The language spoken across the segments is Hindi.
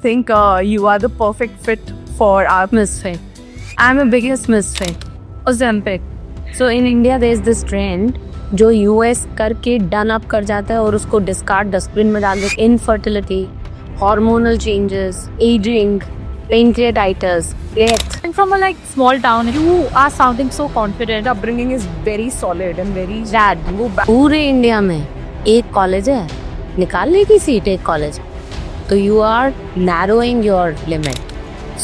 think you are the perfect fit for our misfit. I'm a biggest misfit. Ozempic. So in India there is this trend जो US करके डन अप कर जाता है और उसको डिस्कार्ड डस्टबिन में डाल देते. Infertility, hormonal changes, aging, pancreatitis, death. And from a like small town, you are sounding so confident. upbringing is very solid and very Dad, पूरे इंडिया में एक कॉलेज है, निकाल लेगी सीट एक कॉलेज, तो you are narrowing your limit.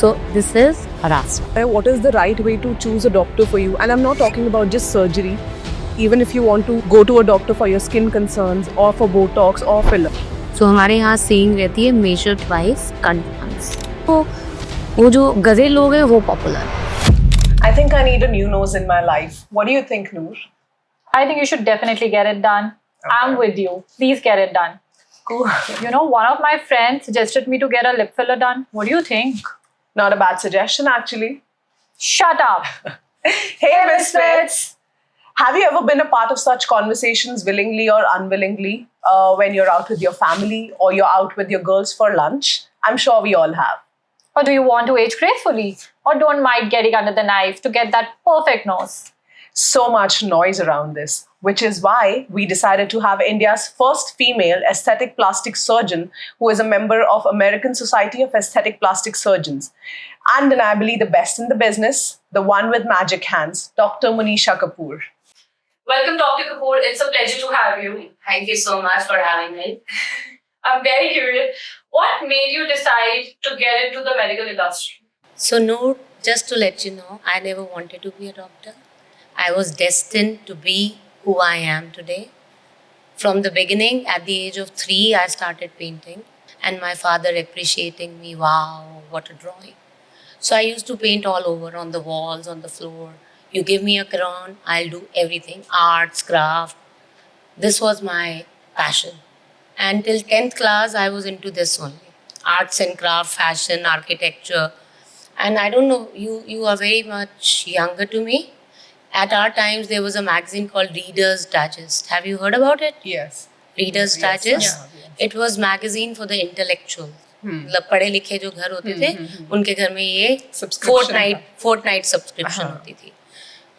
So this is harassment. What is the right way to choose a doctor for you? And I'm not talking about just surgery. Even if you want to go to a doctor for your skin concerns or for Botox or filler. So हमारे यहाँ सेइंग रहती है measure twice, cut once. तो वो जो गधे लोग हैं वो popular. I think I need a new nose in my life. What do you think, Noor? I think you should definitely get it done. I'm with you. Please get it done. Cool. You know, one of my friends suggested me to get a lip filler done. What do you think? Not a bad suggestion, actually. Shut up. Hey, Misfits! Have you ever been a part of such conversations willingly or unwillingly when you're out with your family or you're out with your girls for lunch? I'm sure we all have. Or do you want to age gracefully? Or don't mind getting under the knife to get that perfect nose? So much noise around this, which is why we decided to have India's first female aesthetic plastic surgeon who is a member of American Society of Aesthetic Plastic Surgeons. Undeniably the best in the business, the one with magic hands, Dr. Manisha Kapoor. Welcome, Dr. Kapoor. It's a pleasure to have you. Thank you so much for having me. I'm very curious. What made you decide to get into the medical industry? So Noor, just to let you know, I never wanted to be a doctor. I was destined to be who I am today. From the beginning, at the age of 3, I started painting, and my father appreciating me, wow, what a drawing. So I used to paint all over, on the walls, on the floor. You give me a crayon, I'll do everything, arts, craft. This was my passion. And till 10th class, I was into this only. Arts and craft, fashion, architecture. And I don't know, you are very much younger to me. At our times, there was a magazine called Reader's Digest. Have you heard about it? Yes. Reader's Digest? It was magazine for the intellectual. मतलब पढ़े लिखे जो घर होते थे उनके घर में ये फोर्टनाइट सब्सक्रिप्शन होती थी.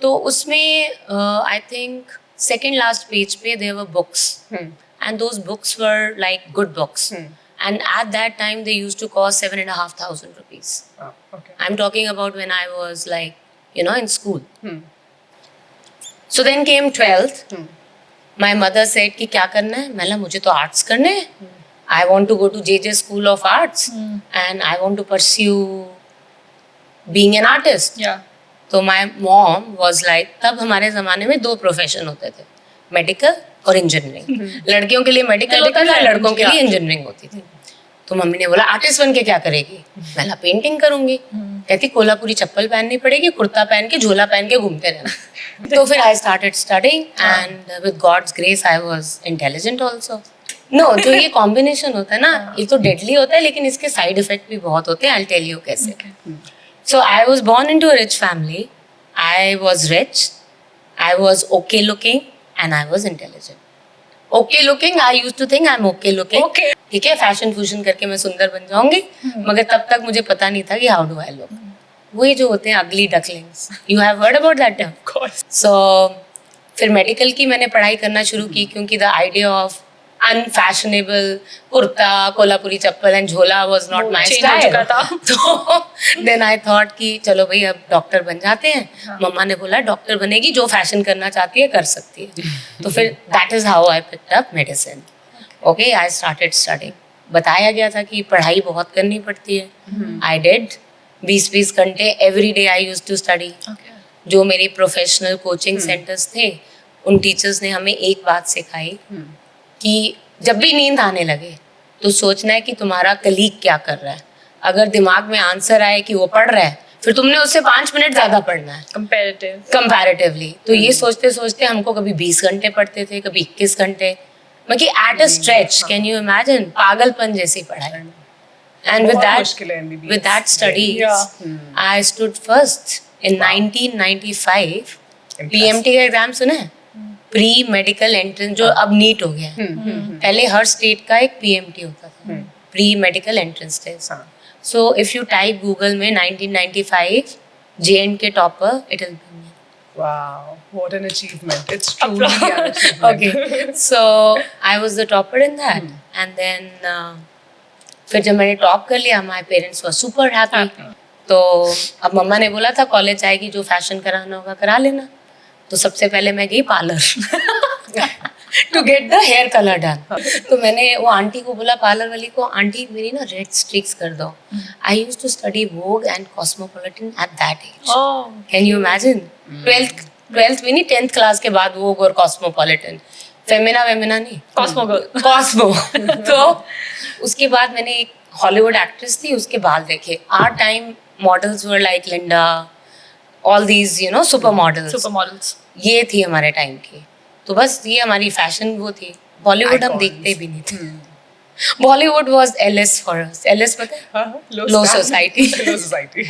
तो उसमें I think second last page पे there were books and those books were like good books. And at that time they used to cost 7,500 rupees. Okay. I'm talking about when I was like, you know, in school. So then came 12th. My mother said कि क्या करना है? मैंने मुझे तो arts करने हैं. I want to go to JJ School of Arts and I want to pursue being an artist. Yeah. तो my mom was like, तब हमारे ज़माने में 2 प्रोफेशन होते थे, मेडिकल और इंजीनियरिंग. लड़कियों के लिए मेडिकल होता था, लड़कों के लिए इंजीनियरिंग होती थी. तो मम्मी ने बोला आर्टिस्ट बन के क्या करेगी? मैं पेंटिंग करूंगी. कहती कोल्हापुरी चप्पल पहननी पड़ेगी, कुर्ता पहन के झोला पहन के घूमते रहना. तो फिर I started studying and with God's grace I was intelligent also. No, जो ये कॉम्बिनेशन होता है ना, ये तो डेडली होता है लेकिन इसके साइड इफेक्ट भी बहुत होते हैं. आई टेल यू कैसे. So I was born into a rich family. I was rich. I was okay looking and I was intelligent. Okay looking, I used to think I'm okay looking. Okay. ठीक है, फैशन फ्यूशन करके मैं सुंदर बन जाऊंगी. मगर तब तक मुझे पता नहीं था कि how do I look. वही जो होते हैं ugly ducklings. You have heard about that term? Of course. So फिर मेडिकल की मैंने पढ़ाई करना शुरू की क्योंकि the idea of unfashionable kurta, Kolhapuri chappal and झोला was not my style. तो then I thought कि चलो भाई अब डॉक्टर बन जाते हैं. मम्मा ने बोला डॉक्टर बनेगी, जो फैशन करना चाहती है कर सकती है. तो फिर that is how I picked up medicine. Okay, I started studying. बताया गया था कि पढ़ाई बहुत करनी पड़ती है. I did 20-20 घंटे every day I used to study. जो मेरे प्रोफेशनल कोचिंग सेंटर्स थे उन टीचर्स ने हमें एक बात सिखाई कि जब भी नींद आने लगे तो सोचना है कि तुम्हारा कलीग क्या कर रहा है. अगर दिमाग में आंसर आए कि वो पढ़ रहा है फिर तुमने उससे 5 मिनट ज्यादा पढ़ना है कंपैरेटिवली. तो ये सोचते सोचते हमको कभी 20 घंटे पढ़ते थे, कभी 21 घंटे. मतलब at a stretch, can you imagine, पागलपन जैसी पढ़ाई. And with that studies I stood first in 1995. PMT का एग्जाम सुना है? प्री मेडिकल एंट्रेंस, जो अब नीट हो गया है. पहले हर स्टेट का एक पीएमटी होता था. pre-medical entrance test. हाँ. So if you type Google में 1995 J&K topper, it will be me. Wow, what an achievement. It's truly an achievement. Okay, so I was the topper in that. And then फिर जब मैंने टॉप कर लिया, my parents were super happy. तो अब मम्मा ने बोला था कॉलेज जाएगी, जो फैशन कराना होगा करा लेना. तो सबसे पहले मैं गई parlour to get the hair colour done. तो मैंने वो आंटी को बोला, पार्लर वाली को, आंटी मेरी ना रेड स्ट्रिक्स कर दो. I used to study Vogue and Cosmopolitan at that age. Can you imagine? 12th में नहीं, 10th क्लास के बाद वोग और कॉस्मोपॉलिटन. फेमिना नहीं, Cosmo girl. कॉस्मो. तो उसके बाद मैंने एक हॉलीवुड एक्ट्रेस थी, उसके बाल देखे. Our time models were like Linda, all these you know super models. Supermodels. ये थी हमारे टाइम की. तो बस ये हमारी फैशन वो थी. बॉलीवुड हम Icons. देखते भी नहीं थे. Bollywood was LS for us. LS पता है? Low society. Low society.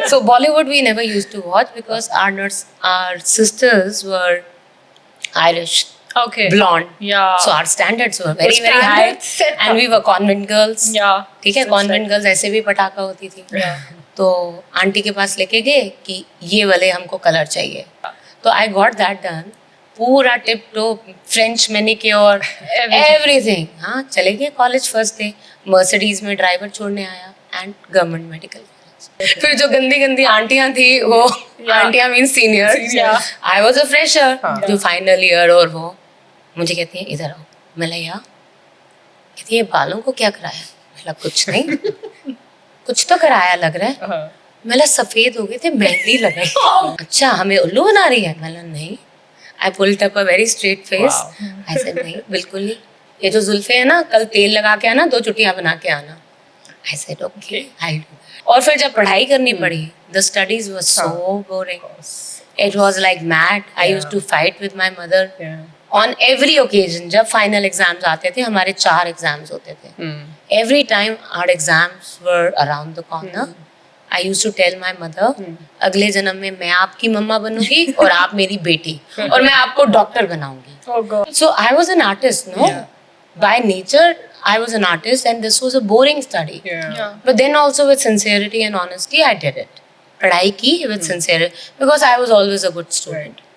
So Bollywood we never used to watch because our sisters were Irish, Okay. blonde. Yeah. So our standards were very The very high, standards set and we were convent girls. Yeah. ठीक है, convent girls ऐसे भी पटाखा होती थी. तो आंटी के पास लेके गए कि ये वाले हमको कलर चाहिए. तो आई गॉट दैट डन. पूरा tip top French manicure everything. हाँ, चले गए कॉलेज. फर्स्ट डे मर्सिडीज में ड्राइवर छोड़ने आया एंड गवर्नमेंट मेडिकल कॉलेज. फिर जो गंदी गंदी आंटियां थी, वो आंटियां mean senior. I was a fresher जो फाइनल ईयर. और वो मुझे कहती है इधर आओ. मैं या कहती है बालों को क्या कराया? मैं कुछ नहीं. कुछ तो कराया लग रहा है. मैं सफेद हो गए थे, मेहंदी लगाई. अच्छा, हमें उल्लू बना रही है? मैं नहीं. I pulled up a very straight face. Wow. I said नहीं, बिल्कुल नहीं. ये जो जुल्फे है ना, कल तेल लगा के आना, 2 चुटियां बना के आना. I said okay, I'll do that. और फिर जब पढ़ाई करनी पड़ी, the studies were so boring. It was like mad. I used to fight with my mother. On every occasion, जब final exams आते थे, हमारे 4 exams होते थे. Every time our exams were around the corner. I used to tell my mother, अगले जन्म में मैं आपकी मम्मा बनूंगी और आप मेरी बेटी, और मैं आपको डॉक्टर बनाऊंगी. Oh God. So I was an artist, no? By nature, I was an artist, and this was a boring study. Yeah. But then also with sincerity and honesty, I did it. पढ़ाई की with sincerity because I was always a good student.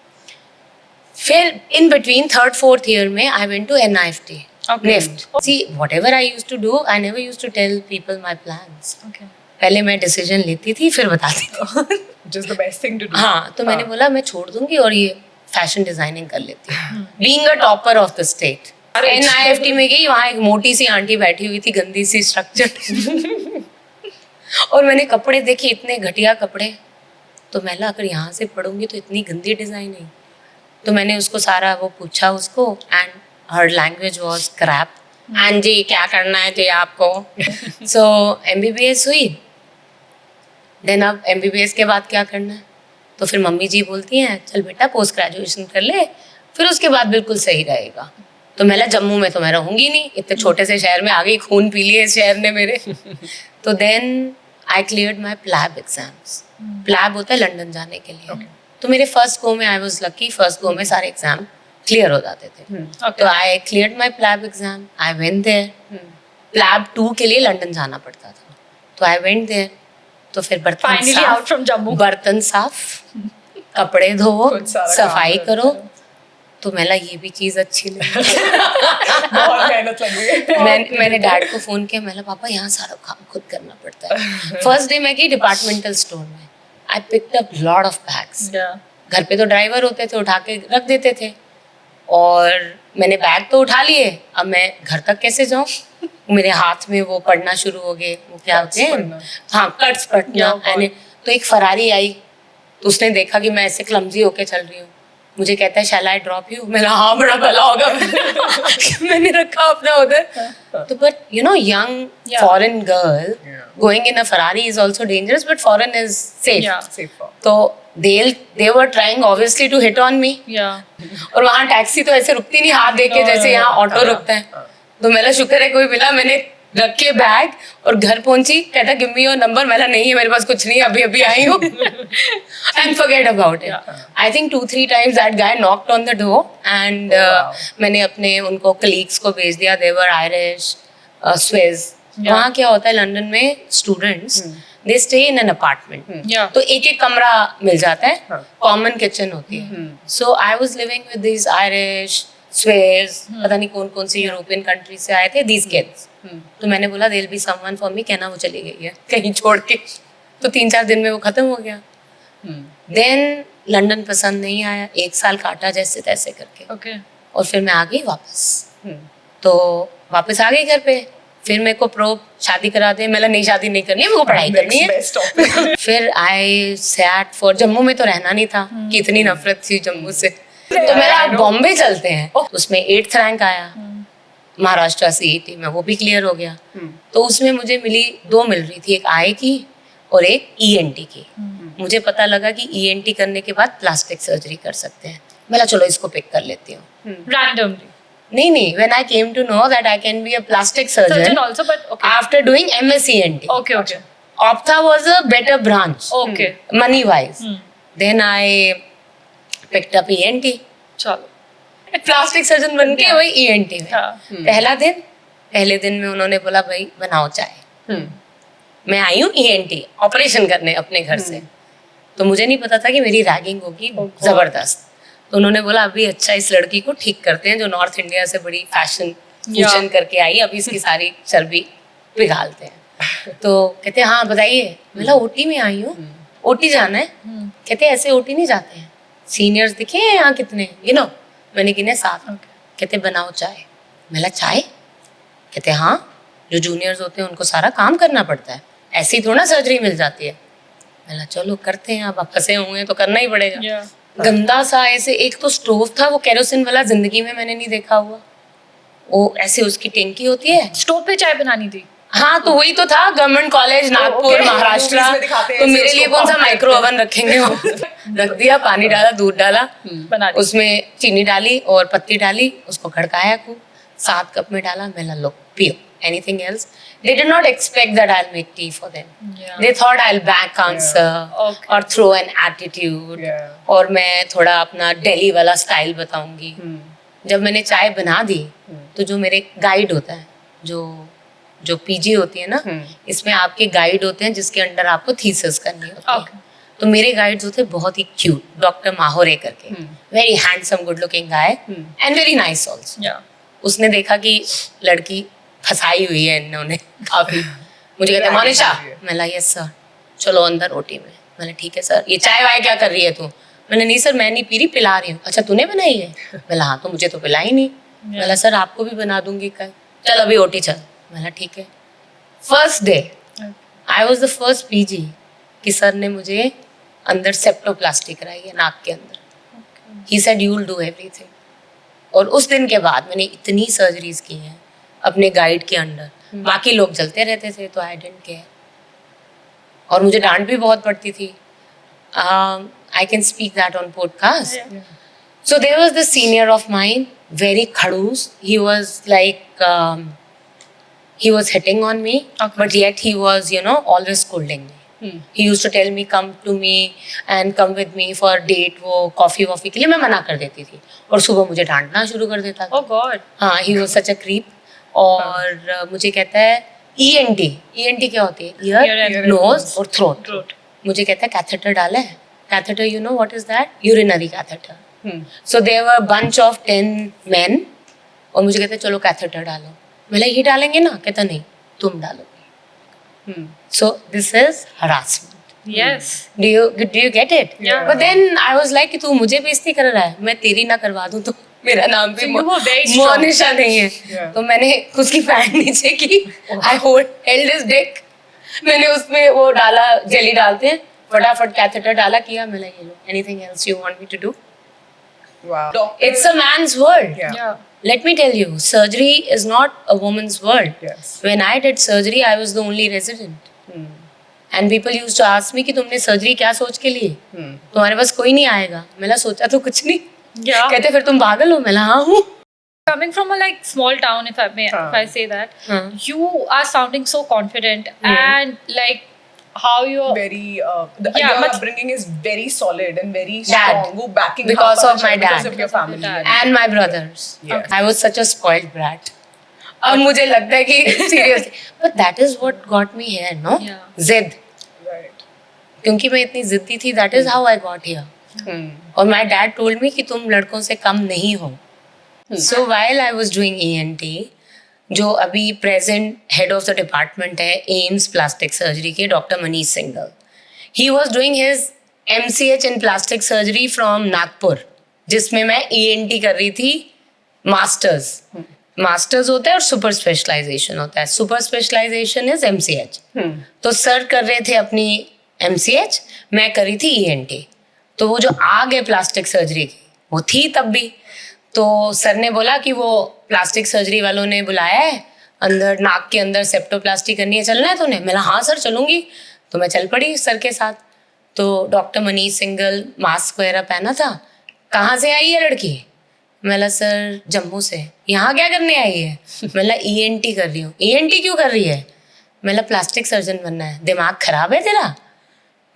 फिर in between 3rd, 4th year में I went to NIFT. Okay. NIFT. See, whatever I used to do, I never used to tell people my plans. Okay. पहले मैं डिसीजन लेती थी, फिर बताती थी. Just the best thing to do. हाँ, तो मैंने बोला मैं छोड़ दूंगी और ये फैशन डिजाइनिंग कर लेती हूँ. Being a topper of the state. NIFT में गई, वहाँ एक मोटी सी आंटी बैठी हुई थी, गंदी सी स्ट्रक्चर. और मैंने कपड़े देखे, इतने घटिया कपड़े. तो मैं अगर यहाँ से पढ़ूंगी तो इतनी गंदी डिजाइनिंग. तो मैंने उसको सारा वो पूछा उसको, and her language was crap. हाँ जी, क्या करना है जी आपको? सो MBBS हुई. देन अब MBBS के बाद क्या करना है? तो फिर मम्मी जी बोलती हैं चल बेटा पोस्ट ग्रेजुएशन कर ले, फिर उसके बाद बिल्कुल सही रहेगा. तो मैं जम्मू में तो मैं रहूँगी नहीं, इतने छोटे से शहर में आ गई, खून पी लिए इस शहर ने मेरे. तो then I cleared my PLAB exams. PLAB होता है लंदन जाने के लिए. तो मेरे फर्स्ट गो में I was lucky, first go में सारे एग्जाम क्लियर हो जाते थे. तो I cleared my PLAB exam. I went there. PLAB 2 के लिए लंदन जाना पड़ता था. तो आई वेंट देयर. तो फिर Finally out from Jammu. बर्तन साफ, कपड़े धो, खुद सारा सफाई काम करो. तो मैं ये भी चीज अच्छी लगी. बहुत मेहनत लगी. मैंने डैड को फोन किया. मैं पापा यहाँ सारा काम खुद करना पड़ता है. फर्स्ट डे मैं गई डिपार्टमेंटल स्टोर में. I picked up lot of bags. घर पे तो ड्राइवर होते थे, उठा के रख देते थे. और मैंने बैग तो उठा लिए, अब मैं घर तक कैसे जाऊँ? मेरे हाथ में वो पड़ना शुरू हो गए, वो क्या होते हैं, हाँ कट्स पड़ना. तो एक फरारी आई, तो उसने देखा कि मैं ऐसे क्लमजी होके चल रही हूँ. मुझे कहता है शैल आई ड्रॉप यू? मेरा हाँ बड़ा भला होगा. मैंने रखा अपना उधर. तो but you know young foreign girl going in a Ferrari is also dangerous, but foreign is safe. तो they were trying obviously to hit on me. और वहाँ टैक्सी तो ऐसे रुकती नहीं हाथ देके जैसे यहाँ ऑटो रुकता है. तो मेरा शुक्र है कोई मिला. मैंने रख के बैग और घर पहुंची. कहता गिव मी योर नंबर. मेरा नहीं है मेरे पास कुछ नहीं, अभी अभी आई हूँ. And forget about it. I think 2-3 times that guy knocked on the door and मैंने अपने उनको कलीग्स को भेज दिया. दे वर आयरिश, स्विस, वहाँ क्या होता है लंदन में students they stay in an apartment, Yeah. तो एक एक कमरा मिल जाता है, हाँ. कॉमन किचन होती है. So I was living with these Irish swearers, पता नहीं कौन कौन से यूरोपियन कंट्री से आए थे दीज किड्स. तो मैंने बोला there be someone for me, कहना वो चली गई है कहीं छोड़ के. तो 3-4 दिन में वो खत्म हो गया. देन लंदन पसंद नहीं आया, 1 साल काटा जैसे तैसे करके, Okay. और फिर मैं आ गई वापस. तो वापस आ गई घर पे. फिर मेरे को प्रो शादी करा दे, मतलब नहीं शादी नहीं करनी है, मेरे को पढ़ाई करनी है. Best topic. फिर आई सैट फॉर, जम्मू में तो रहना नहीं था कि इतनी नफरत थी जम्मू से, तो मेरा बॉम्बे चलते हैं. उसमें 8th रैंक आया महाराष्ट्र CET में, वो भी क्लियर हो गया. तो उसमें मुझे मिली 2 मिल रही थी, एक आई की और एक ENT की. मुझे पता लगा कि ENT करने के बाद प्लास्टिक सर्जरी कर सकते हैं. मैं चलो इसको पिक कर लेती हूँ. Randomly. नहीं, when I came to know that I can be a plastic surgeon, Surgeon also, but okay. after doing MSc ENT. Okay. Optha was a better branch, Okay. money wise. Then I picked up ENT. चलो. प्लास्टिक सर्जन बन के वही ENT में. हाँ. पहले दिन में उन्होंने बोला भाई बनाओ चाय. मैं आई हूँ ENT ऑपरेशन करने अपने घर से, तो मुझे नहीं पता था कि मेरी रैगिंग होगी जबरदस्त. तो उन्होंने बोला अभी अच्छा इस लड़की को ठीक करते हैं जो नॉर्थ इंडिया से बड़ी फैशन फ्यूजन करके आई, अभी इसकी सारी चर्बी पिघालते हैं. तो कहते हैं हाँ बताइए. बोला OT में आई हूँ, OT जाना है. कहते ऐसे OT नहीं जाते हैं, सीनियर्स दिखे हैं यहाँ कितने, गिनो. मैंने गिने 7. कहते बनाओ चाय. बोला चाय? कहते हाँ, जो जूनियर्स होते हैं उनको सारा काम करना पड़ता है, ऐसी थोड़ा सर्जरी मिल जाती है. बोला चलो करते हैं, अब फंसे हुए तो करना ही पड़ेगा. Yeah. गंदा सा ऐसे, एक तो स्टोव था वो केरोसिन वाला, जिंदगी में मैंने नहीं देखा हुआ. वो ऐसे उसकी टंकी होती है. स्टोव पे चाय बनानी थी. हाँ तो वही तो था, government college Nagpur okay. Maharashtra. Movies में दिखाते हैं तो ऐसे मेरे उसको लिए कौन सा pump माइक्रो ओवन रखेंगे वो. रख दिया, पानी डाला, दूध डाला, बना दी. उसमें चीनी डाली और पत्ती डाली, उसको खड़काया खूब, 7 कप में डाला. मैं लो पियो. Anything else? They did not expect that I'll make tea for them. Yeah. They thought I'll back answer Okay. or throw an attitude. Yeah. और मैं थोड़ा अपना दिल्ली वाला स्टाइल बताऊंगी. जब मैंने चाय बना दी तो जो मेरे गाइड होता है, जो PG होती है ना, इसमें आपके गाइड होते हैं जिसके अंडर आपको थीसिस करनी होती है. Okay. तो मेरे गाइड्स होते बहुत ही क्यूट, डॉक्टर माहोरे करके, very handsome good looking guy and very nice also. Yeah. उसने देखा कि लड़की फंसाई हुई है इन्होंने काफी. मुझे कहते मोनिशा. मैंने यस सर, चलो अंदर OT में. मैंने ठीक है सर, ये चाय वाय क्या कर रही है तू? मैंने नहीं सर मैं नहीं पी रही, पिला रही हूँ. अच्छा तूने बनाई है? मैंने हाँ, तो मुझे तो पिलाई नहीं. मैंने सर आपको भी बना दूंगी कल. चल अभी OT चल. मैंने ठीक है. First day I was the first PG कि सर ने मुझे अंदर सेप्टोप्लास्टी कराई है नाक के अंदर. He said you will do everything. और उस दिन के बाद मैंने इतनी सर्जरीज की हैं अपने गाइड के अंडर. बाकी लोग चलते रहते थे तो आई डिडंट केयर, और मुझे डांट भी बहुत पड़ती थी. I can speak that on podcast. So there was the senior of mine, very खड़ूस. He was like he was hitting on me, Okay. but yet he was, always scolding me. He used to tell me, come to me and come with me for date, वो कॉफी वॉफी के लिए. मैं मना कर देती थी और सुबह मुझे डांटना शुरू कर देता था. Oh God. हाँ, he was such a creep. और मुझे कहता है ENT क्या होती है? Ear ईयर, and नोज और थ्रोट. Throat. मुझे कहता है कैथेटर डाला है. Catheter, you know what is that? Urinary catheter. So there were a bunch of 10 men और मुझे कहते चलो कैथेटर डालो. बोला ये डालेंगे ना? कहता नहीं, तुम डालोगे. So this is harassment. Yes. Do you get it? Yeah. But then I was like कि तू मुझे बेइज्जती कर रहा है, मैं तेरी ना करवा दूं तो मेरा नाम भी So you were very strong. Monisha नहीं है. Yeah. तो मैंने उसकी पैंट नीचे की, I held his dick. मैंने उसमें वो डाला, जेली डालते हैं, फटाफट कैथेटर डाला, किया. मैं ये लो, anything else you want me to do? Wow. It's a man's world. Yeah. Yeah. Let me tell you, surgery is not a woman's world. Yes. When I did surgery, I was the only resident. And people used to ask me कि तुमने सर्जरी क्या सोच के लिए? तुम्हारे पास कोई नहीं आएगा. मैंने सोचा तो कुछ नहीं. Yeah. कहते फिर तुम पागल हो? मैं हाँ हूँ. Coming from a small town, if I say that, you are sounding so confident and how you're Very Yeah, your but- upbringing is very solid and very Dad. strong. वो backing Because half of my because dad. of your family. Dad. And my brothers. Yes. I was such a spoiled brat. अब मुझे लगता है कि seriously, but that is what got me here, no, जिद, क्योंकि मैं इतनी जिद्दी थी, that is how I got here. और माय डैड टोल्ड मी कि तुम लड़कों से कम नहीं हो. So while I was doing ENT, जो अभी present head of the department है एम्स प्लास्टिक सर्जरी के, doctor Manish Singhal, he was doing his MCH in plastic surgery from Nagpur, जिसमें मैं ENT कर रही थी. मास्टर्स होता है और सुपर स्पेशलाइजेशन होता है. Super specialisation is MCH. तो सर कर रहे थे अपनी MCH, मैं कर रही थी ENT. तो वो जो आग है प्लास्टिक सर्जरी की, वो थी तब भी. तो सर ने बोला कि वो प्लास्टिक सर्जरी वालों ने बुलाया है अंदर, नाक के अंदर सेप्टोप्लास्टी करनी है, चलना है तूने? मैंने हाँ सर चलूंगी. तो मैं चल पड़ी सर के साथ. तो डॉक्टर मनीष सिंघल मास्क वगैरह पहना था. कहाँ से आई है लड़की? मैंने सर जम्मू से. यहाँ क्या करने आई है? मैंने ENT कर रही हूँ. ENT क्यों कर रही है? मैंने प्लास्टिक सर्जन बनना है. दिमाग खराब है तेरा?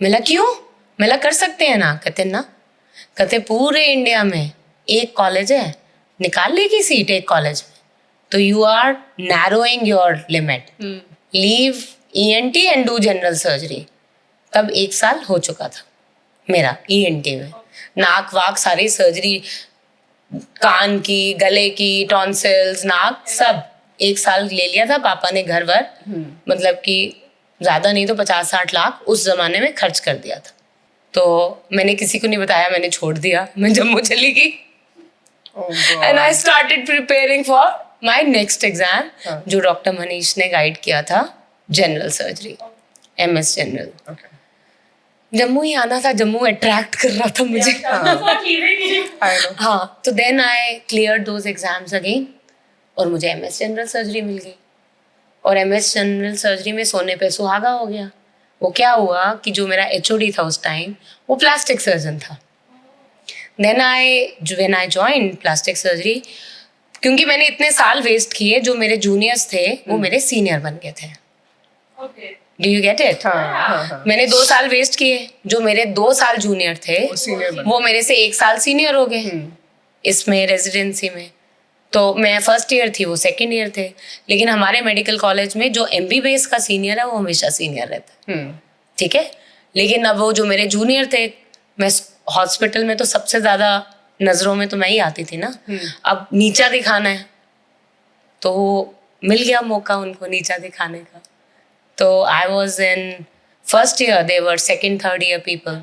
मैंने क्यों? मैंने कर सकते हैं ना. कहते ना, कहते पूरे इंडिया में एक कॉलेज है, निकाल लेगी सीट एक कॉलेज में, तो you are narrowing your limit, leave ENT and do general surgery. तब 1 साल हो चुका था मेरा ENT में. नाक वाक सारी सर्जरी, कान की, गले की, टॉन्सिल्स, नाक, सब 1 साल ले लिया था पापा ने घर भर. मतलब कि ज़्यादा नहीं तो 50-60 लाख उस ज़माने में खर्च कर दिया था. तो मैंने किसी को नहीं बताया, मैंने छोड़ दिया. मैं जम्मू चली गई and I started preparing for my next exam, जो डॉक्टर मनीष ने गाइड किया था, general surgery, MS general. Jammu ही आना था, जम्मू अट्रैक्ट कर रहा था मुझे. हाँ, तो then I clear those exams again और मुझे MS जनरल सर्जरी मिल गई. और MS जनरल सर्जरी में सोने पे सुहागा हो गया. वो क्या हुआ कि जो मेरा HOD था उस टाइम, वो प्लास्टिक सर्जन था. Then when I join plastic surgery, क्योंकि मैंने इतने साल वेस्ट किए, जो मेरे जूनियर्स थे वो मेरे सीनियर बन गए थे. Do you get it? मैंने 2 साल वेस्ट किए, जो मेरे 2 साल जूनियर थे वो मेरे से 1 साल सीनियर हो गए इसमें रेजिडेंसी में. तो मैं फर्स्ट ईयर थी, वो सेकंड ईयर थे. लेकिन हमारे मेडिकल कॉलेज में जो MBBS का सीनियर है वो हमेशा सीनियर रहता है. ठीक है. लेकिन अब वो जो मेरे जूनियर थे, मैं हॉस्पिटल में तो सबसे ज़्यादा नज़रों में तो मैं ही आती थी ना. अब नीचा दिखाना है, तो मिल गया मौका उनको नीचा दिखाने का. तो I was in first year, they were second third year people.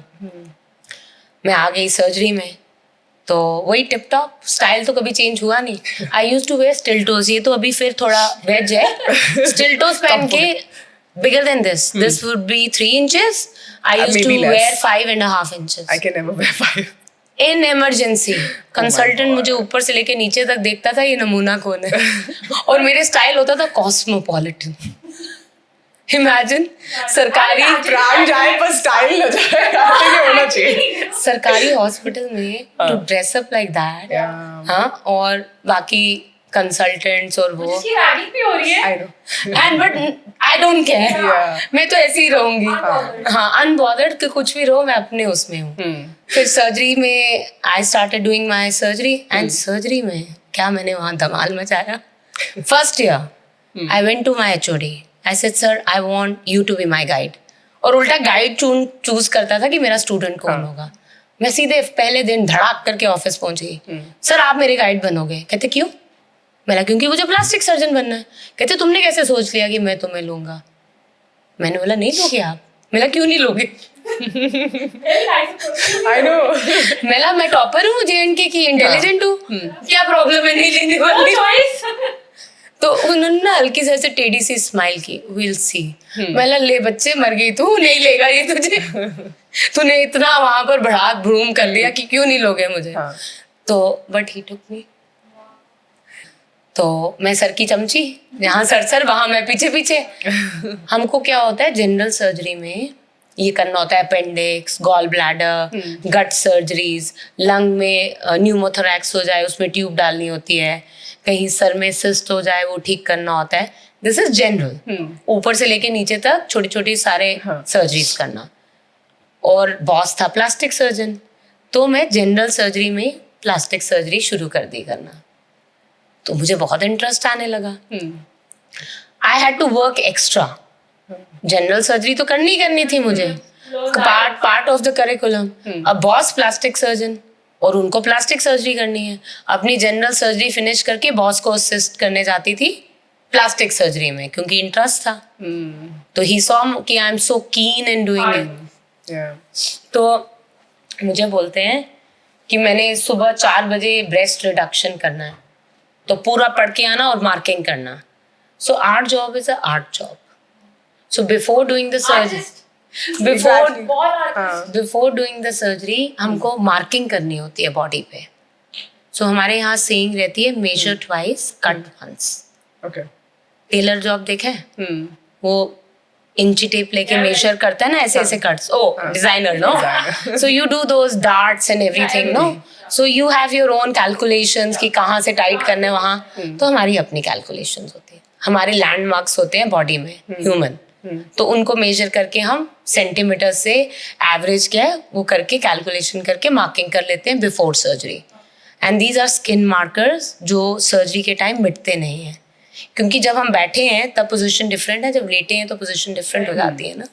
मैं आ गई सर्जरी में, तो वही टिप टॉप स्टाइल तो कभी चेंज हुआ नहीं. आई यूज टू वेयर स्टिल्टोज. ये तो अभी फिर थोड़ा वेज है. स्टिल्टोज पहन के bigger than this would be 3 inches. I used to wear 5.5 inches. I can never wear 5. In emergency, consultant मुझे ऊपर से लेके नीचे तक देखता था ये नमूना कौन है. और मेरे स्टाइल होता था कॉस्मोपॉलिटन. इमेजिन सरकारी ब्रांड जाए पर स्टाइल हो जाए, होना चाहिए. सरकारी हॉस्पिटल में to dress up like that. हाँ, और बाकी कंसल्टेंट्स और वो भी हो रही है. I know. And but I don't care. मैं तो ऐसे ही रहूंगी. हाँ, अनबॉदर्ड कि कुछ भी रहो, मैं अपने उसमें हूँ. फिर सर्जरी में I started doing my surgery. And surgery में क्या मैंने वहाँ धमाल मचाया. First year I went to my HOD. I said sir I want you to be my guide. और उल्टा गाइड चूज करता था कि मेरा स्टूडेंट कौन होगा. मैं सीधे पहले दिन धड़ाक करके ऑफिस पहुंची. सर आप मेरे गाइड बनोगे? कहते क्यों? मैंने क्योंकि मुझे प्लास्टिक सर्जन बनना है. कहते तुमने कैसे सोच लिया कि मैं तुम्हें लूंगा? मैंने बोला नहीं लोगे आप. मैंने क्यों नहीं लोगे? I know. मैं टॉपर हूँ JNK की, इंटेलिजेंट हूँ, क्या प्रॉब्लम है नहीं लेने वाली? तो उन्होंने ना हल्की से ऐसे टेढ़ी सी स्माइल की. Will see. मैंने ले बच्चे मर गई तू, नहीं लेगा ये तुझे. तूने इतना वहां पर भड़ाक भ्रूम कर दिया कि क्यों नहीं लोगे मुझे. तो बट ही टुक मी. तो मैं सर की चमची, यहाँ सर वहाँ मैं पीछे. हमको क्या होता है जनरल सर्जरी में, ये करना होता है अपेंडिक्स, गॉल ब्लैडर, गट सर्जरीज, लंग में न्यूमोथोरैक्स हो जाए उसमें ट्यूब डालनी होती है, कहीं सर में सिस्ट हो जाए वो ठीक करना होता है. This is general. ऊपर से लेके नीचे तक छोटी छोटी सारे सर्जरीज करना. और बॉस था प्लास्टिक सर्जन, तो मैं जनरल सर्जरी में प्लास्टिक सर्जरी शुरू कर दी करना. तो मुझे बहुत इंटरेस्ट आने लगा. I had to work extra. General surgery तो करनी थी मुझे, पार्ट ऑफ द करिकुलम. अब बॉस प्लास्टिक सर्जन और उनको प्लास्टिक सर्जरी करनी है. अपनी जनरल सर्जरी फिनिश करके बॉस को असिस्ट करने जाती थी प्लास्टिक सर्जरी में, क्योंकि इंटरेस्ट था. तो ही सॉ कि आई एम सो कीन इन डूइंग इट. तो मुझे बोलते हैं कि मैंने सुबह 4 बजे ब्रेस्ट रिडक्शन करना है, तो पूरा पढ़ के आना और मार्किंग करना. So art job is a art job. So before doing the surgery, before doing the surgery हमको मार्किंग करनी होती है बॉडी पे. सो हमारे यहाँ सेइंग रहती है measure twice cut once. Tailor job देखे वो इंची टेप लेके मेजर करता है ना, ऐसे ऐसे cuts. Oh designer no. So you do those darts and everything no. So you have your own calculations कि कहाँ से टाइट करना है वहाँ. तो हमारी अपनी कैलकुलेशंस होती है, हमारे लैंडमार्क्स होते हैं बॉडी में ह्यूमन. तो उनको मेजर करके हम सेंटीमीटर से एवरेज क्या है वो करके कैलकुलेशन करके मार्किंग कर लेते हैं before surgery. And these are skin markers जो सर्जरी के टाइम मिटते नहीं हैं, क्योंकि जब हम बैठे हैं तब पोजीशन डिफरेंट है, जब लेटे हैं तो पोजीशन डिफरेंट हो जाती है ना.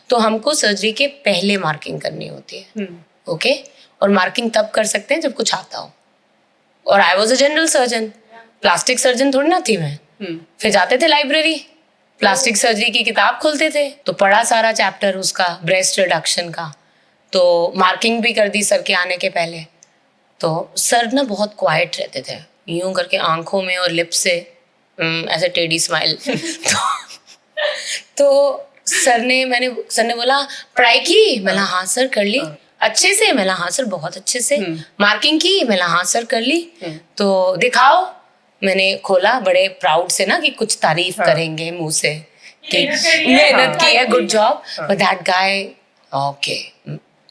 तो हमको सर्जरी के पहले मार्किंग करनी होती है. ओके. और मार्किंग तब कर सकते हैं जब कुछ आता हो. और आई was a general surgeon, plastic surgeon थोड़ी ना थी मैं. फिर जाते थे लाइब्रेरी, प्लास्टिक सर्जरी की किताब खोलते थे, तो पढ़ा सारा चैप्टर उसका ब्रेस्ट रिडक्शन का. तो मार्किंग भी कर दी सर के आने के पहले. तो सर ना बहुत क्वाइट रहते थे, यूं करके आंखों में और लिप से ऐसे टेढ़ी स्माइल. तो सर ने बोला पढ़ाई की? मैंने हाँ सर कर ली. अच्छे से? मैंने हाँ सर बहुत अच्छे से. मार्किंग की? मैंने हाँ सर कर ली. तो दिखाओ. मैंने खोला बड़े प्राउड से ना कि कुछ तारीफ करेंगे मुंह से कि मेहनत की है, good job. But that guy okay,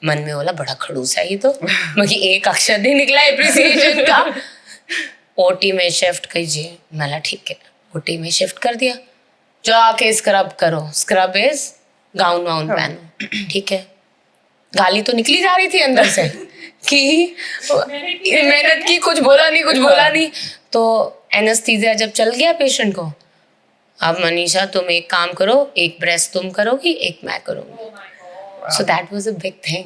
मन में बोला बड़ा खड़ूस है ये तो. मगर एक अक्षर नहीं निकला एप्रिसिएशन का. ओटी में शिफ्ट कीजिए. मैंने ठीक है, ओटी में शिफ्ट कर दिया. जाके स्क्रब करो. स्क्रब इज गाउन वाउन पहनो. ठीक है. गाली तो निकली जा रही थी अंदर से कि मेहनत की, कुछ बोला नहीं. तो एनेस्थीसिया जब चल गया पेशेंट को, अब मनीषा तुम एक काम करो, एक ब्रेस्ट तुम करोगी, एक मैं करूँगी. So that was a big thing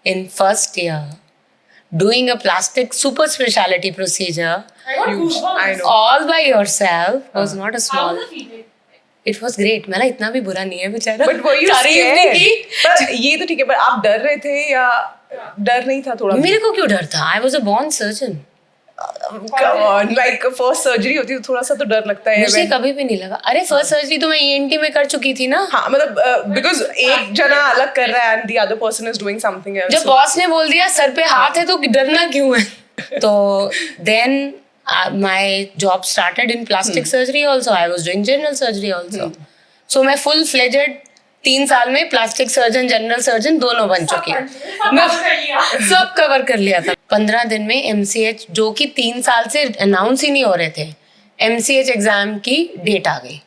in first year. Doing a plastic super specialty procedure all by yourself was not a small. It was great. मेरा इतना भी बुरा नहीं है बेचारा. But were you scared? पर ये तो ठीक है, पर आप डर रहे थे या डर नहीं था थोड़ा? मेरे को क्यों डर था? I was a born surgeon. Like first surgery होती है तो थोड़ा सा तो डर लगता है. मुझे कभी भी नहीं लगा. अरे फर्स्ट सर्जरी तो मैं ENT में कर चुकी थी ना. हाँ मतलब बिकॉज एक जना अलग कर रहा है and the other person is doing something else. जब बॉस ने बोल दिया सर पे हाथ है तो डरना क्यों है. तो then my job started in plastic surgery also. I was doing general surgery also. So मैं full fledged 3 साल में प्लास्टिक सर्जन जनरल सर्जन दोनों बन चुकी हूँ. सब कवर कर लिया था. 15 दिन में MCH, जो कि 3 साल से अनाउंस ही नहीं हो रहे थे, MCH एग्जाम की डेट आ गई.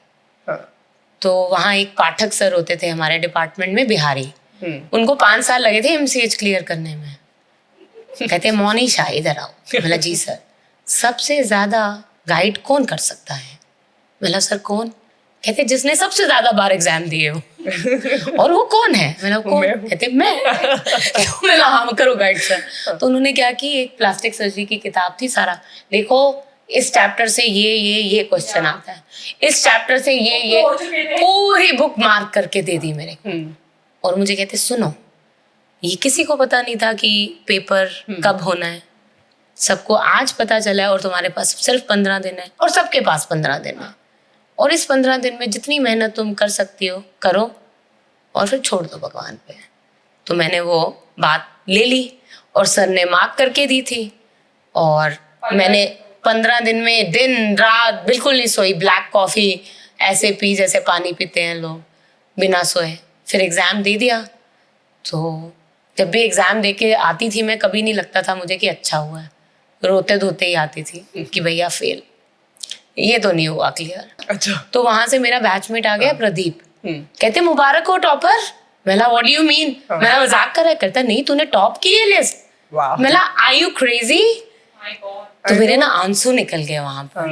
तो वहाँ एक पाठक सर होते थे हमारे डिपार्टमेंट में, बिहारी. उनको 5 साल लगे थे MCH क्लियर करने में. कहते मोनिशा इधर आओ. बोला जी सर. सबसे ज्यादा गाइड कौन कर सकता है? बोला सर कौन? कहते जिसने सबसे ज्यादा बार एग्जाम दिए हो. और वो कौन है? मैंने कौन? कहते मैं. तो मैं हाँ करो गाइड सर. तो उन्होंने क्या की, एक प्लास्टिक सर्जरी की किताब थी, सारा देखो इस चैप्टर से ये क्वेश्चन आता है, इस चैप्टर से ये पूरी बुक मार्क करके दे दी मेरे को. और मुझे कहते सुनो, ये किसी को पता नहीं था कि पेपर कब होना है. सबको आज पता चला है और तुम्हारे पास सिर्फ 15 दिन है और सबके पास 15 दिन है. और इस 15 दिन में जितनी मेहनत तुम कर सकती हो करो और फिर छोड़ दो भगवान पे. तो मैंने वो बात ले ली और सर ने मार्क करके दी थी. और मैंने 15 दिन में दिन रात बिल्कुल नहीं सोई. ब्लैक कॉफ़ी ऐसे पी जैसे पानी पीते हैं लोग, बिना सोए. फिर एग्ज़ाम दे दिया. तो जब भी एग्ज़ाम दे के आती थी मैं, कभी नहीं लगता था मुझे कि अच्छा हुआ है. रोते धोते ही आती थी कि भैया फेल, ये तो नहीं हुआ क्लियर. अच्छा. तो वहां से मेरा बैचमेट आ गया प्रदीप. कहते मुबारक हो टॉपर. मैंने व्हाट डू यू मीन? मैंने मजाक कर रहा. करता नहीं तूने टॉप की है लिस्ट. मैंने आई यू क्रेजी? My God. तो मेरे ना आंसू निकल गए वहां पर.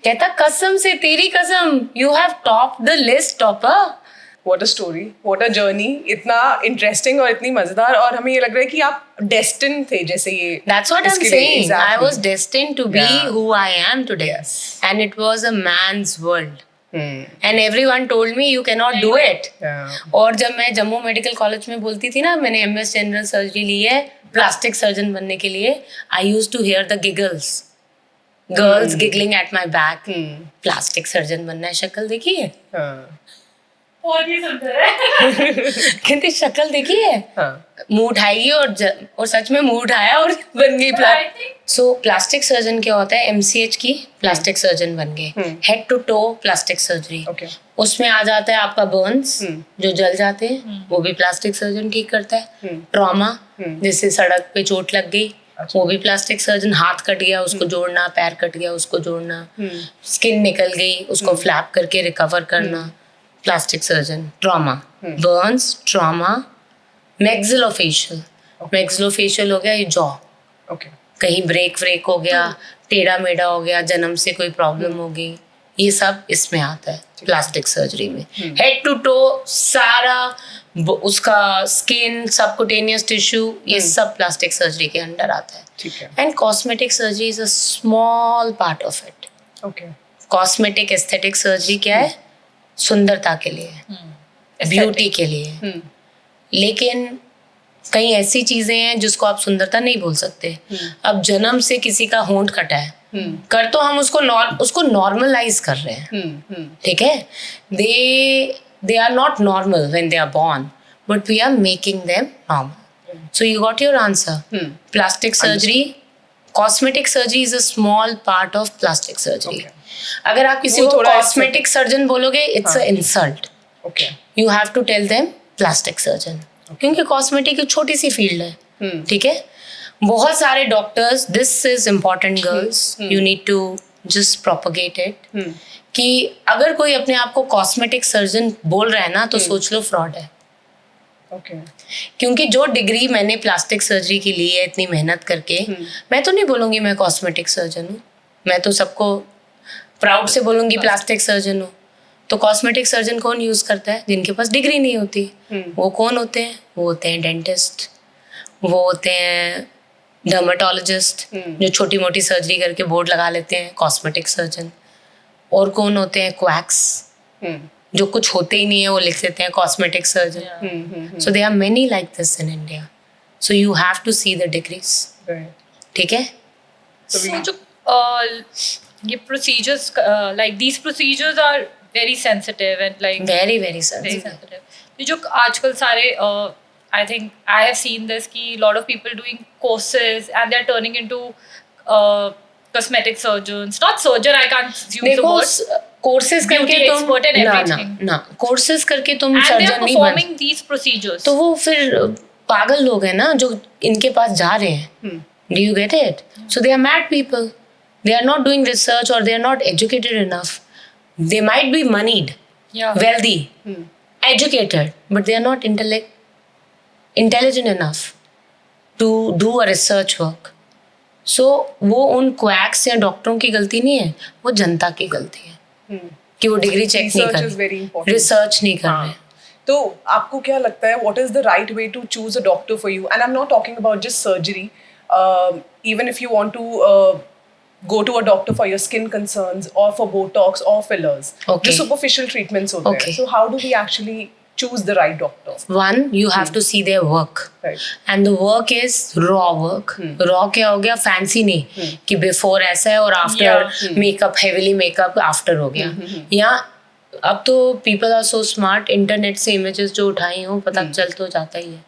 कहता कसम से तेरी कसम, you have top the list topper. What a story, what a journey. इतना इंटरेस्टिंग और इतनी मजेदार, और हमें ये लग रहा है कि आप डेस्टिन थे जैसे ये. That's what I'm इसके लिए. saying. I Exactly. was destined to be Yeah. who I am today. Yes. And it was a man's world. Hmm. And everyone told me you cannot do it. Yeah. और जब मैं जम्मू मेडिकल कॉलेज में बोलती थी ना मैंने MS जनरल सर्जरी ली है प्लास्टिक सर्जन बनने के लिए, I used to hear the giggles, girls giggling at my back. Plastic surgeon बनना है, शक्ल देखी है? हाँ. बहुत ही सुंदर है. कहती शक्ल देखी है? हाँ. मुंह उठाएगी और सच में मुंह उठाया और बन गई I think so plastic surgeon क्या होता है? MCH की प्लास्टिक सर्जन बन गए. Head to toe plastic surgery. Okay. उसमें आ जाता है आपका बर्न्स जो जल जाते हैं, वो भी प्लास्टिक सर्जन ठीक करता है. ट्रॉमा जैसे सड़क पे चोट लग गई, वो भी प्लास्टिक सर्जन. हाथ कट गया उसको जोड़ना, पैर कट गया उसको जोड़ना, स्किन निकल गई उसको फ्लैप करके रिकवर करना, plastic surgeon. Trauma, Burns, trauma, maxillofacial. Maxillofacial हो गया ये जॉ, Okay. कहीं ब्रेक हो गया, टेढ़ा मेढ़ा हो गया, जन्म से कोई प्रॉब्लम हो गई, ये सब इसमें आता है प्लास्टिक सर्जरी में. हेड टू टो सारा उसका स्किन, सबकुटेनियस टिश्यू, ये सब प्लास्टिक सर्जरी के अंडर आता है. ठीक है. And cosmetic surgery is a small part of it. Okay. Cosmetic aesthetic surgery क्या है? सुंदरता के लिए, ब्यूटी के लिए. लेकिन कई ऐसी चीजें हैं जिसको आप सुंदरता नहीं बोल सकते. अब जन्म से किसी का होंठ कटा है, कर तो हम उसको नॉर्मलाइज कर रहे हैं. ठीक है, they are not normal when they are born, but we are making them normal. So you got your answer. Plastic surgery, cosmetic surgery is a small part of plastic surgery. अगर आप किसी वो को थोड़ा कॉस्मेटिक सर्जन बोलोगे, it's a insult. Okay. You have to tell them plastic surgeon, क्योंकि कॉस्मेटिक एक छोटी सी फील्ड है. ठीक है, बहुत सारे doctors, this is important girls, you need to just propagate it, कि अगर कोई अपने आप को कॉस्मेटिक सर्जन बोल रहा है ना तो सोच लो फ्रॉड है. Okay. क्योंकि जो डिग्री मैंने प्लास्टिक सर्जरी की ली है इतनी मेहनत करके, मैं तो नहीं बोलूंगी मैं कॉस्मेटिक सर्जन हूँ, मैं तो सबको प्राउड से बोलूंगी प्लास्टिक सर्जन हूँ. तो कॉस्मेटिक सर्जन कौन यूज करता है? जिनके पास डिग्री नहीं होती. वो कौन होते हैं? वो होते हैं डेंटिस्ट, वो होते हैं डर्मेटोलॉजिस्ट, जो छोटी मोटी सर्जरी करके बोर्ड लगा लेते हैं कॉस्मेटिक सर्जन. और कौन होते हैं? क्वैक्स, जो कुछ होते ही नहीं है वो लिख देते हैं cosmetic surgeon. So they are many like this in India. So you have to see the degrees. Right. ठीक है. So जो ये procedures like these procedures are very sensitive and like very very very sensitive. sensitive. ये जो आजकल सारे I think I have seen this कि lot of people doing courses and they're turning into cosmetic surgeons. Not surgeon, I can't use the देखो word. कोर्सेज Beauty करके तुम expert and ना everything. ना कोर्सेज करके तुम And they're सर्जन नहीं बन. performing these procedures. तो वो फिर पागल लोग हैं ना जो इनके पास जा रहे हैं. Do you get it? So they are mad people. They are not doing research or they are not educated enough. They might be moneyed, Yeah. wealthy, educated, but they are not intelligent enough to do a research work. So वो उन क्वैक्स या डॉक्टरों की गलती नहीं है, वो जनता की गलती है कि वो डिग्री चेक नहीं Research is कर very important. रिसर्च नहीं कर रहे. तो आपको क्या लगता है, what is the right way to choose a doctor for you? And I'm not talking about just surgery. Even if you want to go to a doctor for your skin concerns or for Botox or fillers, Okay. the superficial treatments होते हैं. Okay. So how do we actually choose the right doctor? One, you have to see their work. Right. And the work is raw work. Raw क्या हो गया? फैंसी नहीं कि बिफोर ऐसा है और after makeup, heavily makeup after हो गया. या अब तो people are so smart, internet से इमेजेस जो उठाई हो पता चल तो जाता ही है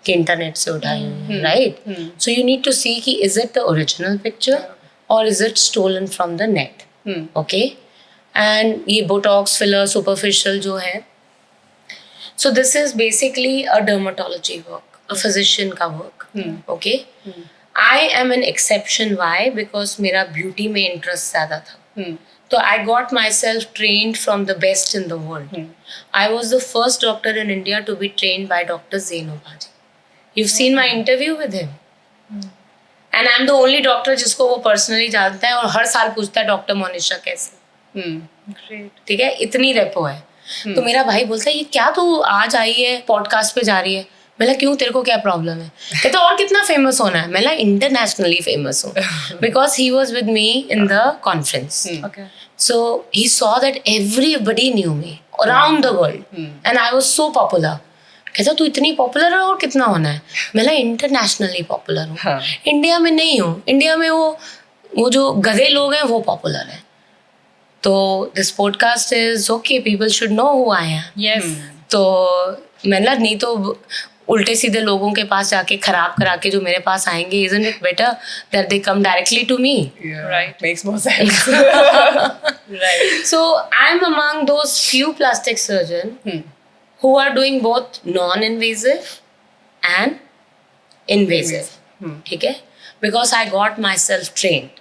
कि इंटरनेट से उठाई हुई है, right? So you need to see कि is it the original picture और is it stolen from the net. Okay. And ये बोटॉक्स, फिलर, सुपरफिशियल जो है, so this is basically a dermatology work, a physician का work. Okay. I am an exception. Why? Because मेरा beauty में interest ज़्यादा था. So I got myself trained from the best in the world. I was the first doctor in India to be trained by Dr. Zain Obhaji. You've seen my interview with him. And I am the only doctor जिसको वो पर्सनली जानता है और हर साल पूछता है डॉक्टर मोनिशा कैसे, Great. ठीक है, इतनी रेपो है। तो मेरा भाई बोलता है ये क्या तू आज आई है पॉडकास्ट पे जा रही है? मैं क्यों, तेरे को क्या प्रॉब्लम है? कहता और कितना फेमस होना है? मैं इंटरनेशनली फेमस हूँ, because he was with me in the conference. Okay. So he saw that everybody knew me around the world and I was so popular. कहता तू इतनी पॉपुलर है और कितना होना है? मैं इंटरनेशनली पॉपुलर हूँ, हाँ. इंडिया में नहीं हूँ। इंडिया में वो जो गधे लोग हैं वो पॉपुलर हैं। तो this podcast is okay, people should know who I am. Yes. तो मैं नहीं तो उल्टे सीधे लोगों के पास जाके खराब करा के जो मेरे पास आएंगे, isn't it better that they come directly to me? Right. Makes more sense. Right. So I'm among those few plastic surgeons who are doing both non-invasive and invasive. ठीक है? Because I got myself trained.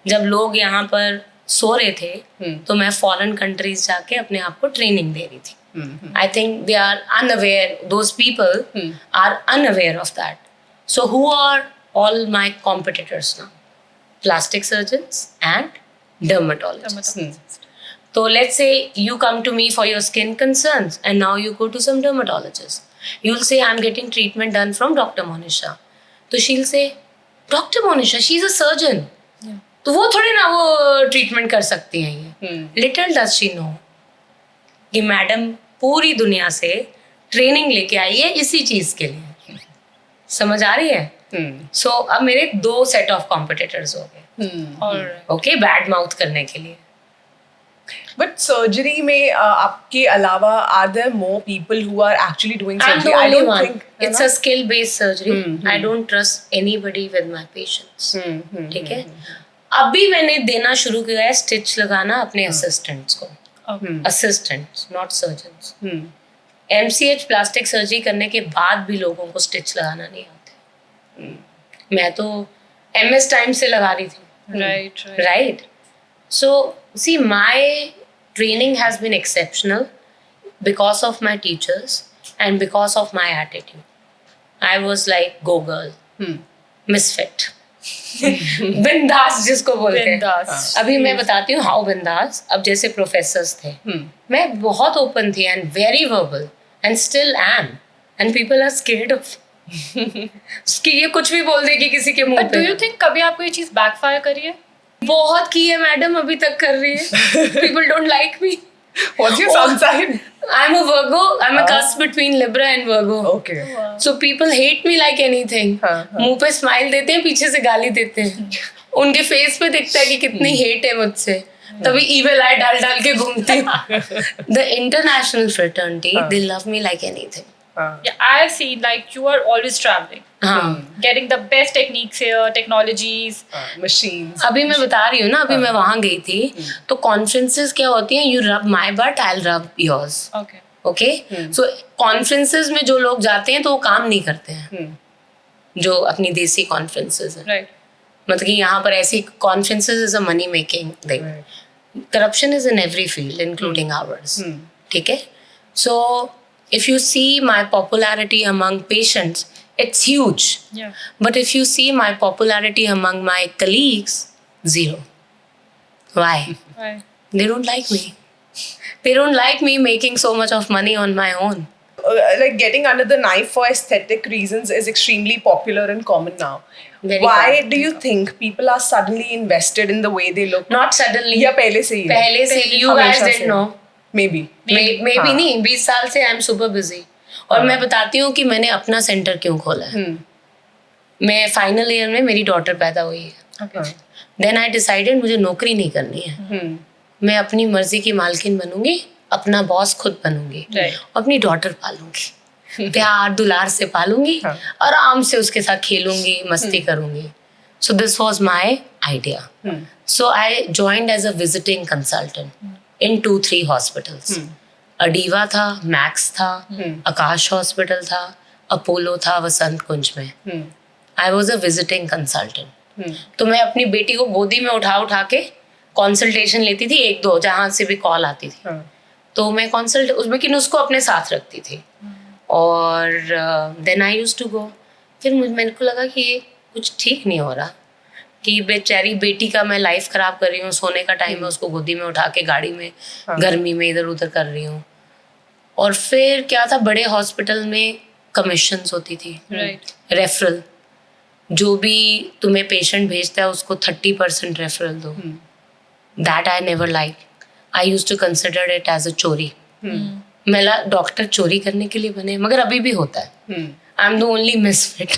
जब लोग यहाँ पर सो रहे थे तो मैं फॉरेन कंट्रीज जाके अपने आप को ट्रेनिंग दे रही थी। I think they are unaware, those people are unaware of that. So who are all my competitors now? Plastic surgeons and dermatologists. So let's say you come to me for your skin concerns and now you go to some dermatologist. You'll say, I'm getting treatment done from Dr. Monisha. So she'll say, Dr. Monisha, she's a surgeon. तो वो थोड़ी ना वो ट्रीटमेंट कर सकती हैं ये। लिटिल डज शी नो कि मैडम पूरी दुनिया से ट्रेनिंग लेके आई है इसी चीज के लिए। समझ आ रही है? सो अब मेरे 2 सेट ऑफ कॉम्पिटिटर्स हो गए, Alright. ओके, बैड माउथ करने के लिए। But surgery में आपके अलावा are there more people who are actually doing I'm surgery? the I only don't one. think It's a skill based surgery. I don't trust anybody with my patients. ठीक है? अभी मैंने देना शुरू किया है स्टिच लगाना अपने असिस्टेंट्स को। Assistants, not surgeons. MCH plastic surgery करने के बाद भी लोगों को स्टिच लगाना नहीं आते। मैं तो MS टाइम से लगा रही थी। Right. Right? So, see, my training has been exceptional because of my teachers and because of my attitude. I was like, go girl, misfit. बिंदास जिसको बोलते हैं। बिंदास। अभी मैं बताती हूँ हाउ बिंदास। अब जैसे प्रोफेसर्स थे, मैं बहुत ओपन थी and very verbal and still am, and people are scared of कि ये कुछ भी बोल देगी किसी के मुंह But पे। do you think कभी आपको ये चीज backfire करी है? बहुत की है मैडम, अभी तक कर रही है। People don't like me. What's your sun sign? I'm a Virgo. I'm a cusp between Libra and Virgo. Okay. So people hate me like anything. मुंह पे स्माइल देते हैं, पीछे से गाली देते हैं। उनके फेस पे दिखता है कि कितनी हेट है मुझसे, तभी evil eye डाल डाल के घूमती हूँ। The international fraternity, they love me like anything. Yeah, I have seen like you are always traveling, हाँ, getting the best techniques here, technologies. Machines. अभी मैं बता रही हूँ ना, अभी मैं वहाँ गई थी तो कॉन्फ्रेंसेस क्या होती हैं, you rub my but I रब योर्स। Okay. ओके, सो कॉन्फ्रेंसेस में जो लोग जाते हैं तो वो काम नहीं करते हैं, जो अपनी देसी कॉन्फ्रेंसेस हैं। Right. मतलब कि यहाँ पर ऐसी conferences is a money making thing. Corruption is in every field including ours. ठीक है, so if you see my popularity among patients, it's huge. Yeah. But if you see my popularity among my colleagues, 0. Why? Right. They don't like me. They don't like me making so much of money on my own. Like getting under the knife for aesthetic reasons is extremely popular and common now. Very Why common. do you think people are suddenly invested in the way they look? Not suddenly. या पहले से ही है? पहले से you guys हमेशा didn't से। know. Maybe. Maybe हाँ। नहीं, 20 साल से I'm super busy. और मैं बताती हूँ कि मैंने अपना सेंटर क्यों खोला है। मैं फाइनल ईयर में मेरी डॉटर पैदा हुई है। Okay. देन आई डिसाइडेड मुझे नौकरी नहीं करनी है, मैं अपनी मर्जी की मालकिन बनूंगी, अपना बॉस खुद बनूंगी, Right. अपनी डॉटर पालूंगी, प्यार दुलार से पालूंगी, आराम से उसके साथ खेलूंगी, मस्ती करूंगी। So this was my idea. So I joined as a visiting consultant in 2-3 hospitals. Adiva था, मैक्स था, आकाश हॉस्पिटल था, अपोलो था वसंत कुंज में। I was a visiting consultant. तो मैं अपनी बेटी को गोदी में उठा के कंसल्टेशन लेती थी, 1-2 जहाँ से भी कॉल आती थी। तो मैं कंसल्ट उसमें, लेकिन उसको अपने साथ रखती थी। और then I used to go. फिर मेरे को लगा कि ये कुछ ठीक नहीं हो रहा। कि बेचारी बेटी का मैं लाइफ खराब कर रही हूँ, सोने का टाइम है, उसको गोदी में उठा के गाड़ी में गर्मी में इधर उधर कर रही हूँ। और फिर क्या था, बड़े हॉस्पिटल में कमीशंस होती थी, रेफरल, जो भी तुम्हें पेशेंट भेजता है उसको 30% रेफरल दो। That I never like, I used to consider it as a चोरी। मेरा डॉक्टर चोरी करने के लिए बने, मगर अभी भी होता है। I am the only misfit.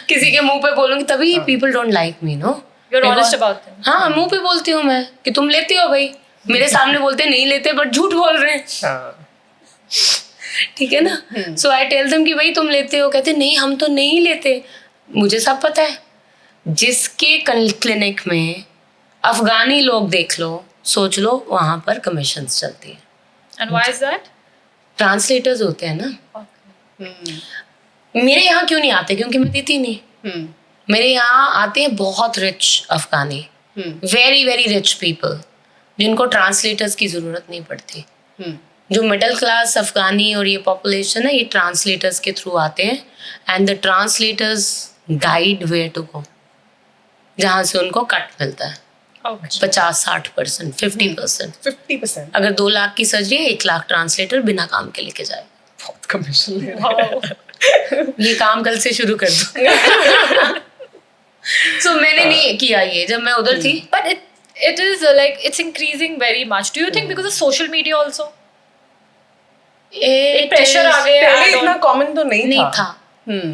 किसी के मुंह पे बोलूंगी तभी people don't like me, no. You're honest about it. हाँ, मुंह पे बोलती हूँ मैं कि तुम लेते हो भाई, मेरे सामने बोलते नहीं लेते बट झूठ बोल रहे हैं, ठीक है ना। सो आई टेल देम कि भाई तुम लेते हो, कहते नहीं हम तो नहीं लेते। मुझे सब पता है, जिसके क्लिनिक में अफगानी लोग देख लो, सोच लो, वहां पर कमीशंस चलती है। And why is that? Translators होते हैं ना। मेरे यहाँ क्यों नहीं आते, क्योंकि मैं देती नहीं। मेरे यहाँ आते हैं बहुत रिच अफगानी, वेरी वेरी रिच पीपल, जिनको ट्रांसलेटर्स की जरूरत नहीं पड़ती। जो मिडिल क्लास अफगानी और ये पॉपुलेशन है, ये ट्रांसलेटर्स के थ्रू आते हैं, and the translators guide where to go, जहाँ से उनको कट मिलता है। 50-60%, 50%। अगर 2 लाख की सर्जरी है, 1 लाख ट्रांसलेटर बिना काम के लेके जाए। बहुत कमीशन ले रहा है। ये काम कल से शुरू कर दो। So मैंने नहीं किया ये जब मैं उधर थी। But it is like it's increasing very much. Do you think because of social media also? एक pressure आ गया है। पहले इतना कॉमन तो नहीं था।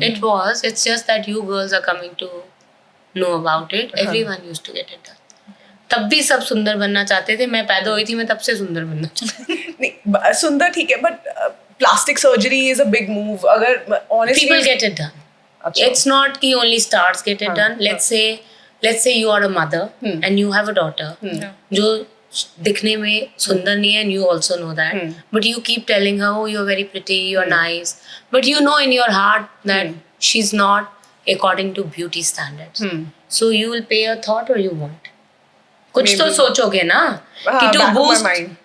It was. It's just that you girls are coming to know about it. Everyone used to get it done. तब भी सब सुंदर बनना चाहते थे। मैं पैदा हुई थी, मैं तब से सुंदर बनना चाहती थी। नहीं, सुंदर ठीक है, but plastic surgery is a big move. अगर honestly people get it done. It's not कि only stars get it done. Let's say you are a mother and you have a daughter जो दिखने में सुंदर नहीं है, and you also know that, but you keep telling her, oh you're very pretty, you're nice, but you know in your heart that she's not according to beauty standards. So you will pay a thought or you won't. कुछ तो सोचोगे ना कि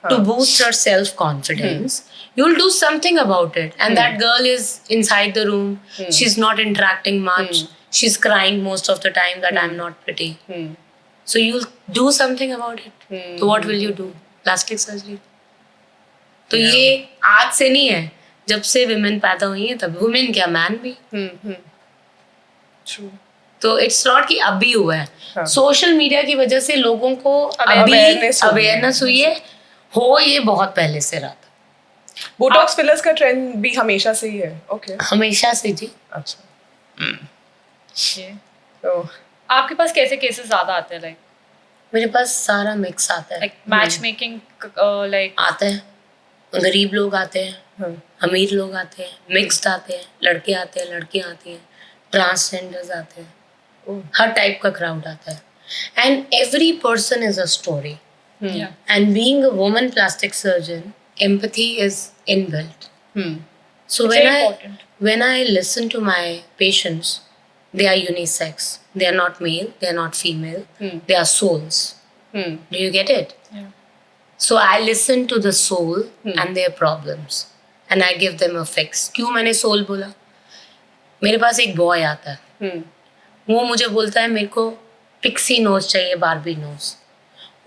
to boost her self confidence, you'll do something about it. And that girl is inside the room, she's not interacting much, she's crying most of the time that I'm not pretty. So you'll do something about it. So what will you do? Plastic surgery. तो ये आज से नहीं है, जब से women पैदा हुई हैं तब, women क्या man भी। True. तो इट्स नॉट कि अभी हुआ है, सोशल मीडिया की वजह से लोगों को अभी अवेयरनेस हुई है, हो ये बहुत पहले से रहा था। बोटॉक्स फिलर्स का ट्रेंड भी हमेशा से ही है। ओके, हमेशा से जी। अच्छा। तो आपके पास कैसे केसेस ज्यादा आते हैं? लाइक मेरे पास सारा मिक्स आता है। लाइक मैच मेकिंग, लाइक आता है, गरीब लोग आते हैं, अमीर लोग आते हैं, मिक्स्ड आते हैं, लड़के आते हैं, लड़कियां आती हैं, ट्रांसजेंडर्स आते हैं, हर टाइप का क्राउड आता है। And every person is a story. And being a woman plastic surgeon, empathy is inbuilt. So when I listen to my patients, they are unisex. They are not male, they are not female. They are souls. Do you get it? Yeah. So I listen to the soul and their problems and I give them a fix. क्यों मैंने soul बोला? मेरे पास एक बॉय आता है, वो मुझे बोलता है मेरे को पिक्सी नोज चाहिए, बारबी नोज।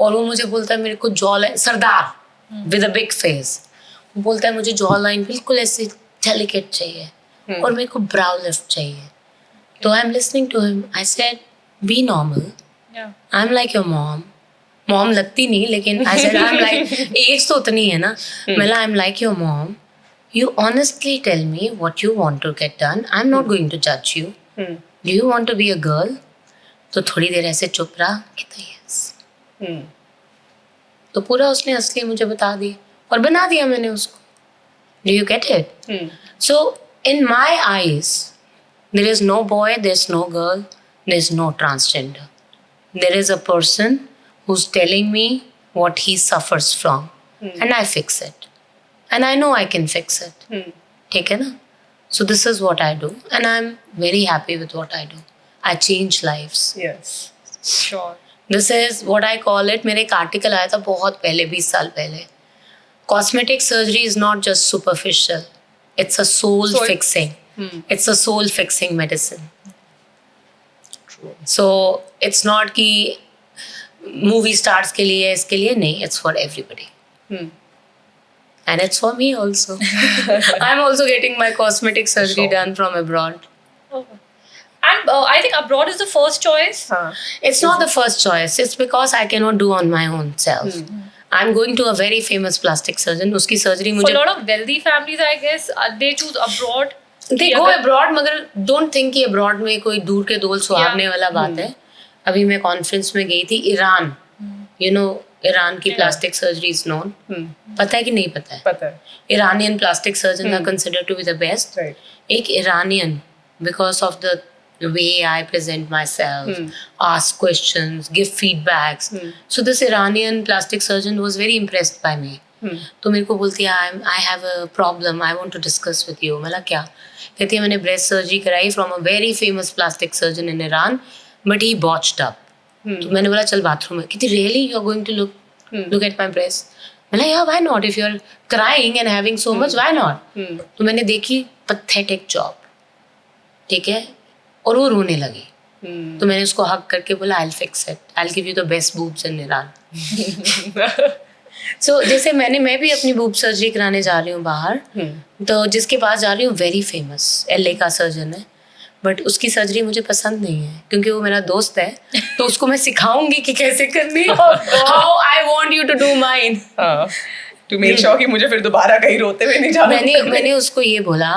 और वो मुझे बोलता है मेरे को jaw line, Sardar with a big face, वो बोलता है मुझे जॉ लाइन बिल्कुल ऐसे डेलिकेट चाहिए और मेरे को ब्राउ लिफ्ट चाहिए। तो I am listening to him, I said be normal, I am like your mom. Mom लगती नहीं, लेकिन I said I am like, age तो उतनी है ना, मतलब I am like your mom, you honestly tell me what you want to get done. I'm not going to judge you. Do you want to be a girl? तो थोड़ी देर ऐसे चुप रहा, कहता yes. तो पूरा उसने असली मुझे बता दी और बना दिया मैंने उसको। Do you get it? So in my eyes, there is no boy, there's no girl, there's no transgender. There is a person who's telling me what he suffers from, and I fix it. And I know I can fix it. ठीक है ना? So this is what I do, and I'm very happy with what I do. I change lives. Yes. Sure. This is what I call it. मेरे एक आर्टिकल आया था बहुत पहले, 20 साल पहले. Cosmetic surgery is not just superficial. It's a soul fixing. It's a soul fixing medicine. So it's not कि movie stars के लिए इसके लिए नहीं, it's for everybody. And it's for me also. I'm also getting my cosmetic surgery done from abroad. And I think abroad is the first choice. It's not the first choice. It's because I cannot do on my own self. I'm going to a very famous plastic surgeon. उसकी surgery For मुझे a lot of wealthy families, I guess, they choose abroad. they go abroad, मगर don't think कि abroad में कोई दूर के दोल सुहागने वाला बात है. अभी मैं कॉन्फ्रेंस में गई थी ईरान. You know ईरान की प्लास्टिक सर्जरी इज नोन. पता है कि नहीं पता है? पता है. Iranian plastic surgeons are considered to be the best. Right. एक Iranian, because of the way I present myself, ask questions, give feedbacks. So this Iranian plastic surgeon was very impressed by me. तो मेरे को बोलती है I have a problem, I want to discuss with you. मैंने क्या? कहती है मैंने breast surgery कराई from a very famous plastic surgeon in Iran, but he botched up. तो मैंने बोला चल बाथरूम में. कहती really you are going to look at my breast? मैंने yeah, why not? If you're crying and having so much, why not? तो मैंने देखी pathetic job, ठीक है, और वो रोने लगी. तो मैंने उसको हक करके बोला I'll fix it, I'll give you the best boobs in Iran. So जैसे मैं भी अपनी बूब सर्जरी कराने जा रही हूँ बाहर, तो जिसके पास जा रही हूँ वेरी फेमस LA का सर्जन है, बट उसकी सर्जरी मुझे पसंद नहीं है क्योंकि वो मेरा दोस्त है. तो उसको मैं सिखाऊंगी कि कैसे करनी. How I want you to do mine. To make sure कि मुझे फिर दोबारा कहीं रोते हुए नहीं जाना. मैंने उसको ये बोला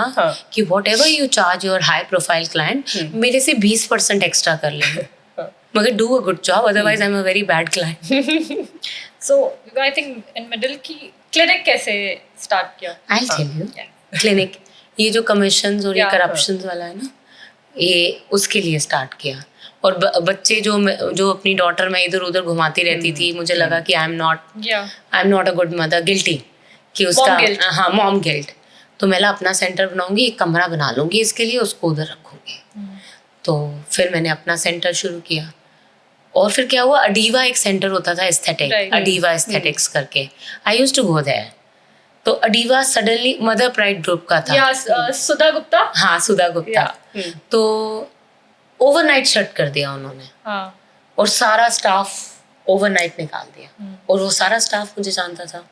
कि whatever you charge your high profile client, मेरे से 20% एक्स्ट्रा कर लेंगे, मगर do a good job, otherwise I'm a very bad client. So I think in middle की clinic कैसे start किया? I'll tell you. Clinic, ये जो commissions और ये corruptions वाला है ना, ये उसके लिए स्टार्ट किया. और बच्चे जो अपनी डॉटर मैं इधर उधर घुमाती रहती थी, मुझे लगा कि आई am not a good mother, guilty कि उसका हाँ मॉम गिल्ट. तो मैं अपना सेंटर बनाऊंगी, एक कमरा बना लूंगी इसके लिए, उसको उधर रखूंगी. तो फिर मैंने अपना सेंटर शुरू किया. और फिर क्या हुआ, अडीवा एक सेंटर होता था एस्थेटिक, अडीवा एस्थेटिक्स करके. I used to go there. तो Adiva suddenly Mother Pride group का था. सुधा गुप्ता. हाँ सुधा गुप्ता. तो ओवरनाइट शट कर दिया उन्होंने. और सारा स्टाफ ओवरनाइट निकाल दिया. और वो सारा स्टाफ मुझे जानता था,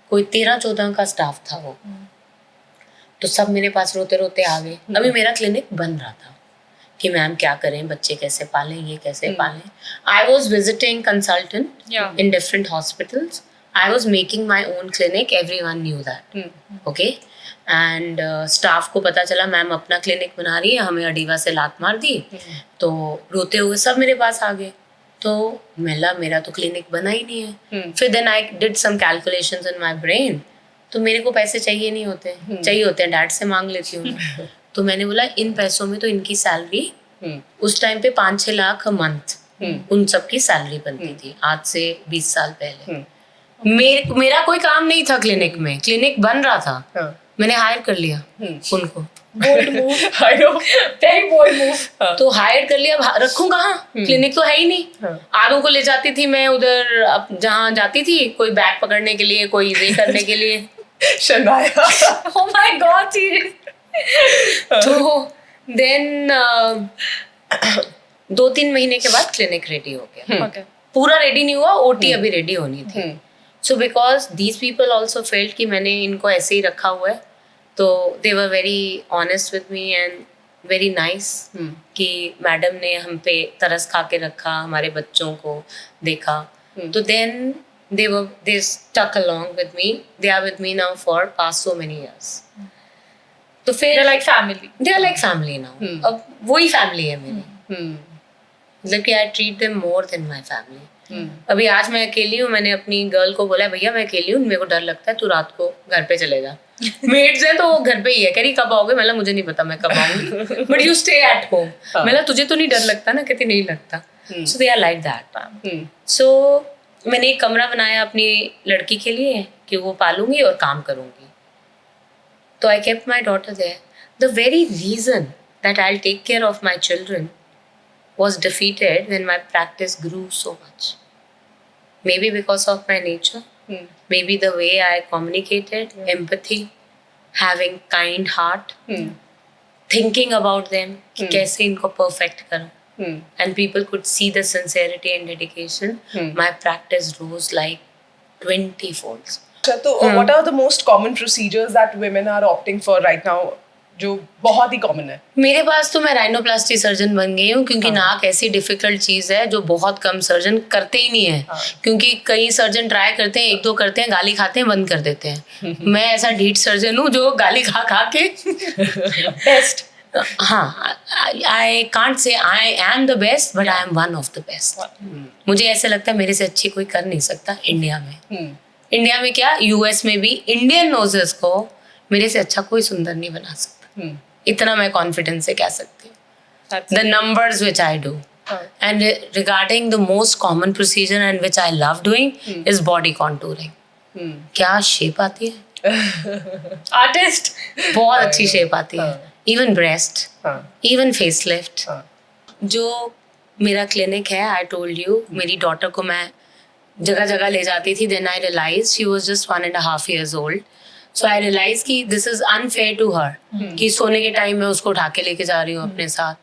कोई 13-14 का स्टाफ था वो. तो सब मेरे पास रोते रोते आ गए. अभी मेरा क्लिनिक बन रहा था कि मैम क्या करें, बच्चे कैसे पालें, ये कैसे पालें. I was visiting consultant in different hospitals. I was making my own clinic, everyone knew that. Okay. And staff को पता चला मैम अपना क्लिनिक बना रही है, हमें अडीवा से लात मार दी. तो रोते हुए सब मेरे पास आ गए. तो मेरा तो क्लिनिक बना ही नहीं है. फिर then I did some calculations in my brain. तो मेरे को पैसे चाहिए नहीं होते, चाहिए होते हैं डैड से मांग लेती हूँ. तो मैंने बोला इन पैसों में तो इनकी सैलरी उस टाइम पे 5-6 लाख मंथ उन सबकी सैलरी बनती थी, आज से 20 साल पहले. मेरा कोई काम नहीं था क्लिनिक में, क्लिनिक बन रहा था. मैंने हायर कर लिया उनको. Bold move. I know, very bold move. तो हायर कर लिया. रखूं कहाँ, क्लिनिक तो है ही नहीं. आदों को ले जाती थी मैं उधर जहाँ जाती थी, कोई बैग पकड़ने के लिए, कोई ये करने के लिए. Shanaya. Oh my God, serious. तो देन 2-3 महीने के बाद क्लिनिक रेडी हो गया. पूरा रेडी नहीं हुआ, ओटी अभी रेडी होनी थी. So because these people also felt कि मैंने इनको ऐसे ही रखा हुआ है, तो they were very honest with me and very nice कि मैडम ने हम पे तरस खा के रखा, हमारे बच्चों को देखा. तो then they stuck along with me. They are with me now for past so many years. तो फिर They're like family. They are like family now. अब वही family है मेरी. मतलब कि I treat them more than my family. अभी आज मैं अकेली हूँ. मैंने अपनी गर्ल को बोला भैया मैं अकेली हूँ, मेरे को डर लगता है, तू रात को घर पे चले जा. मेड्स हैं तो वो घर पे ही है. कह रही कब आओगे? मतलब मुझे नहीं पता मैं कब आऊंगी, but you stay at home. मतलब तुझे तो नहीं डर लगता ना? कहती नहीं लगता. सो दे आर लाइक दैट. सो मैंने एक कमरा बनाया अपनी लड़की के लिए कि वो पालूंगी और काम करूंगी. तो I kept my daughter there. The very reason that I will take care of my children was defeated when my practice grew so much. Maybe because of my nature, maybe the way I communicated, empathy, having kind heart, thinking about them कि कैसे इनको perfect करूं. and people could see the sincerity and dedication, my practice rose like 20 folds. So, what are the most common procedures that women are opting for right now? जो बहुत ही कॉमन है. मेरे पास तो मैं राइनोप्लास्टी सर्जन बन गई हूँ क्योंकि नाक ऐसी डिफिकल्ट चीज है जो बहुत कम सर्जन करते ही नहीं है. क्योंकि कई सर्जन ट्राई करते हैं, 1-2 करते हैं, गाली खाते हैं, बंद कर देते हैं. मैं ऐसा ढीठ सर्जन हूँ जो गाली खा खा के बेस्ट. हाँ, I can't say I am the best but I am one of the best. मुझे ऐसा लगता है मेरे से अच्छी कोई कर नहीं सकता इंडिया में. इंडिया में क्या, यूएस में भी इंडियन नोजेस को मेरे से अच्छा कोई सुंदर नहीं बना सकता. इतना मैं कॉन्फिडेंस से कह सकती हूँ. The numbers which I do and regarding the most common procedure and which I love doing is body contouring. क्या शेप आती है, आर्टिस्ट. बहुत अच्छी शेप आती है. Even breast, even face lift. जो मेरा क्लिनिक है, आई टोल्ड यू, मेरी डॉटर को मैं जगह जगह ले जाती थी. Then I realise she was just 1.5 years old. So I realise कि this is unfair to her कि सोने के टाइम में उसको उठा के लेके जा रही हूँ अपने साथ.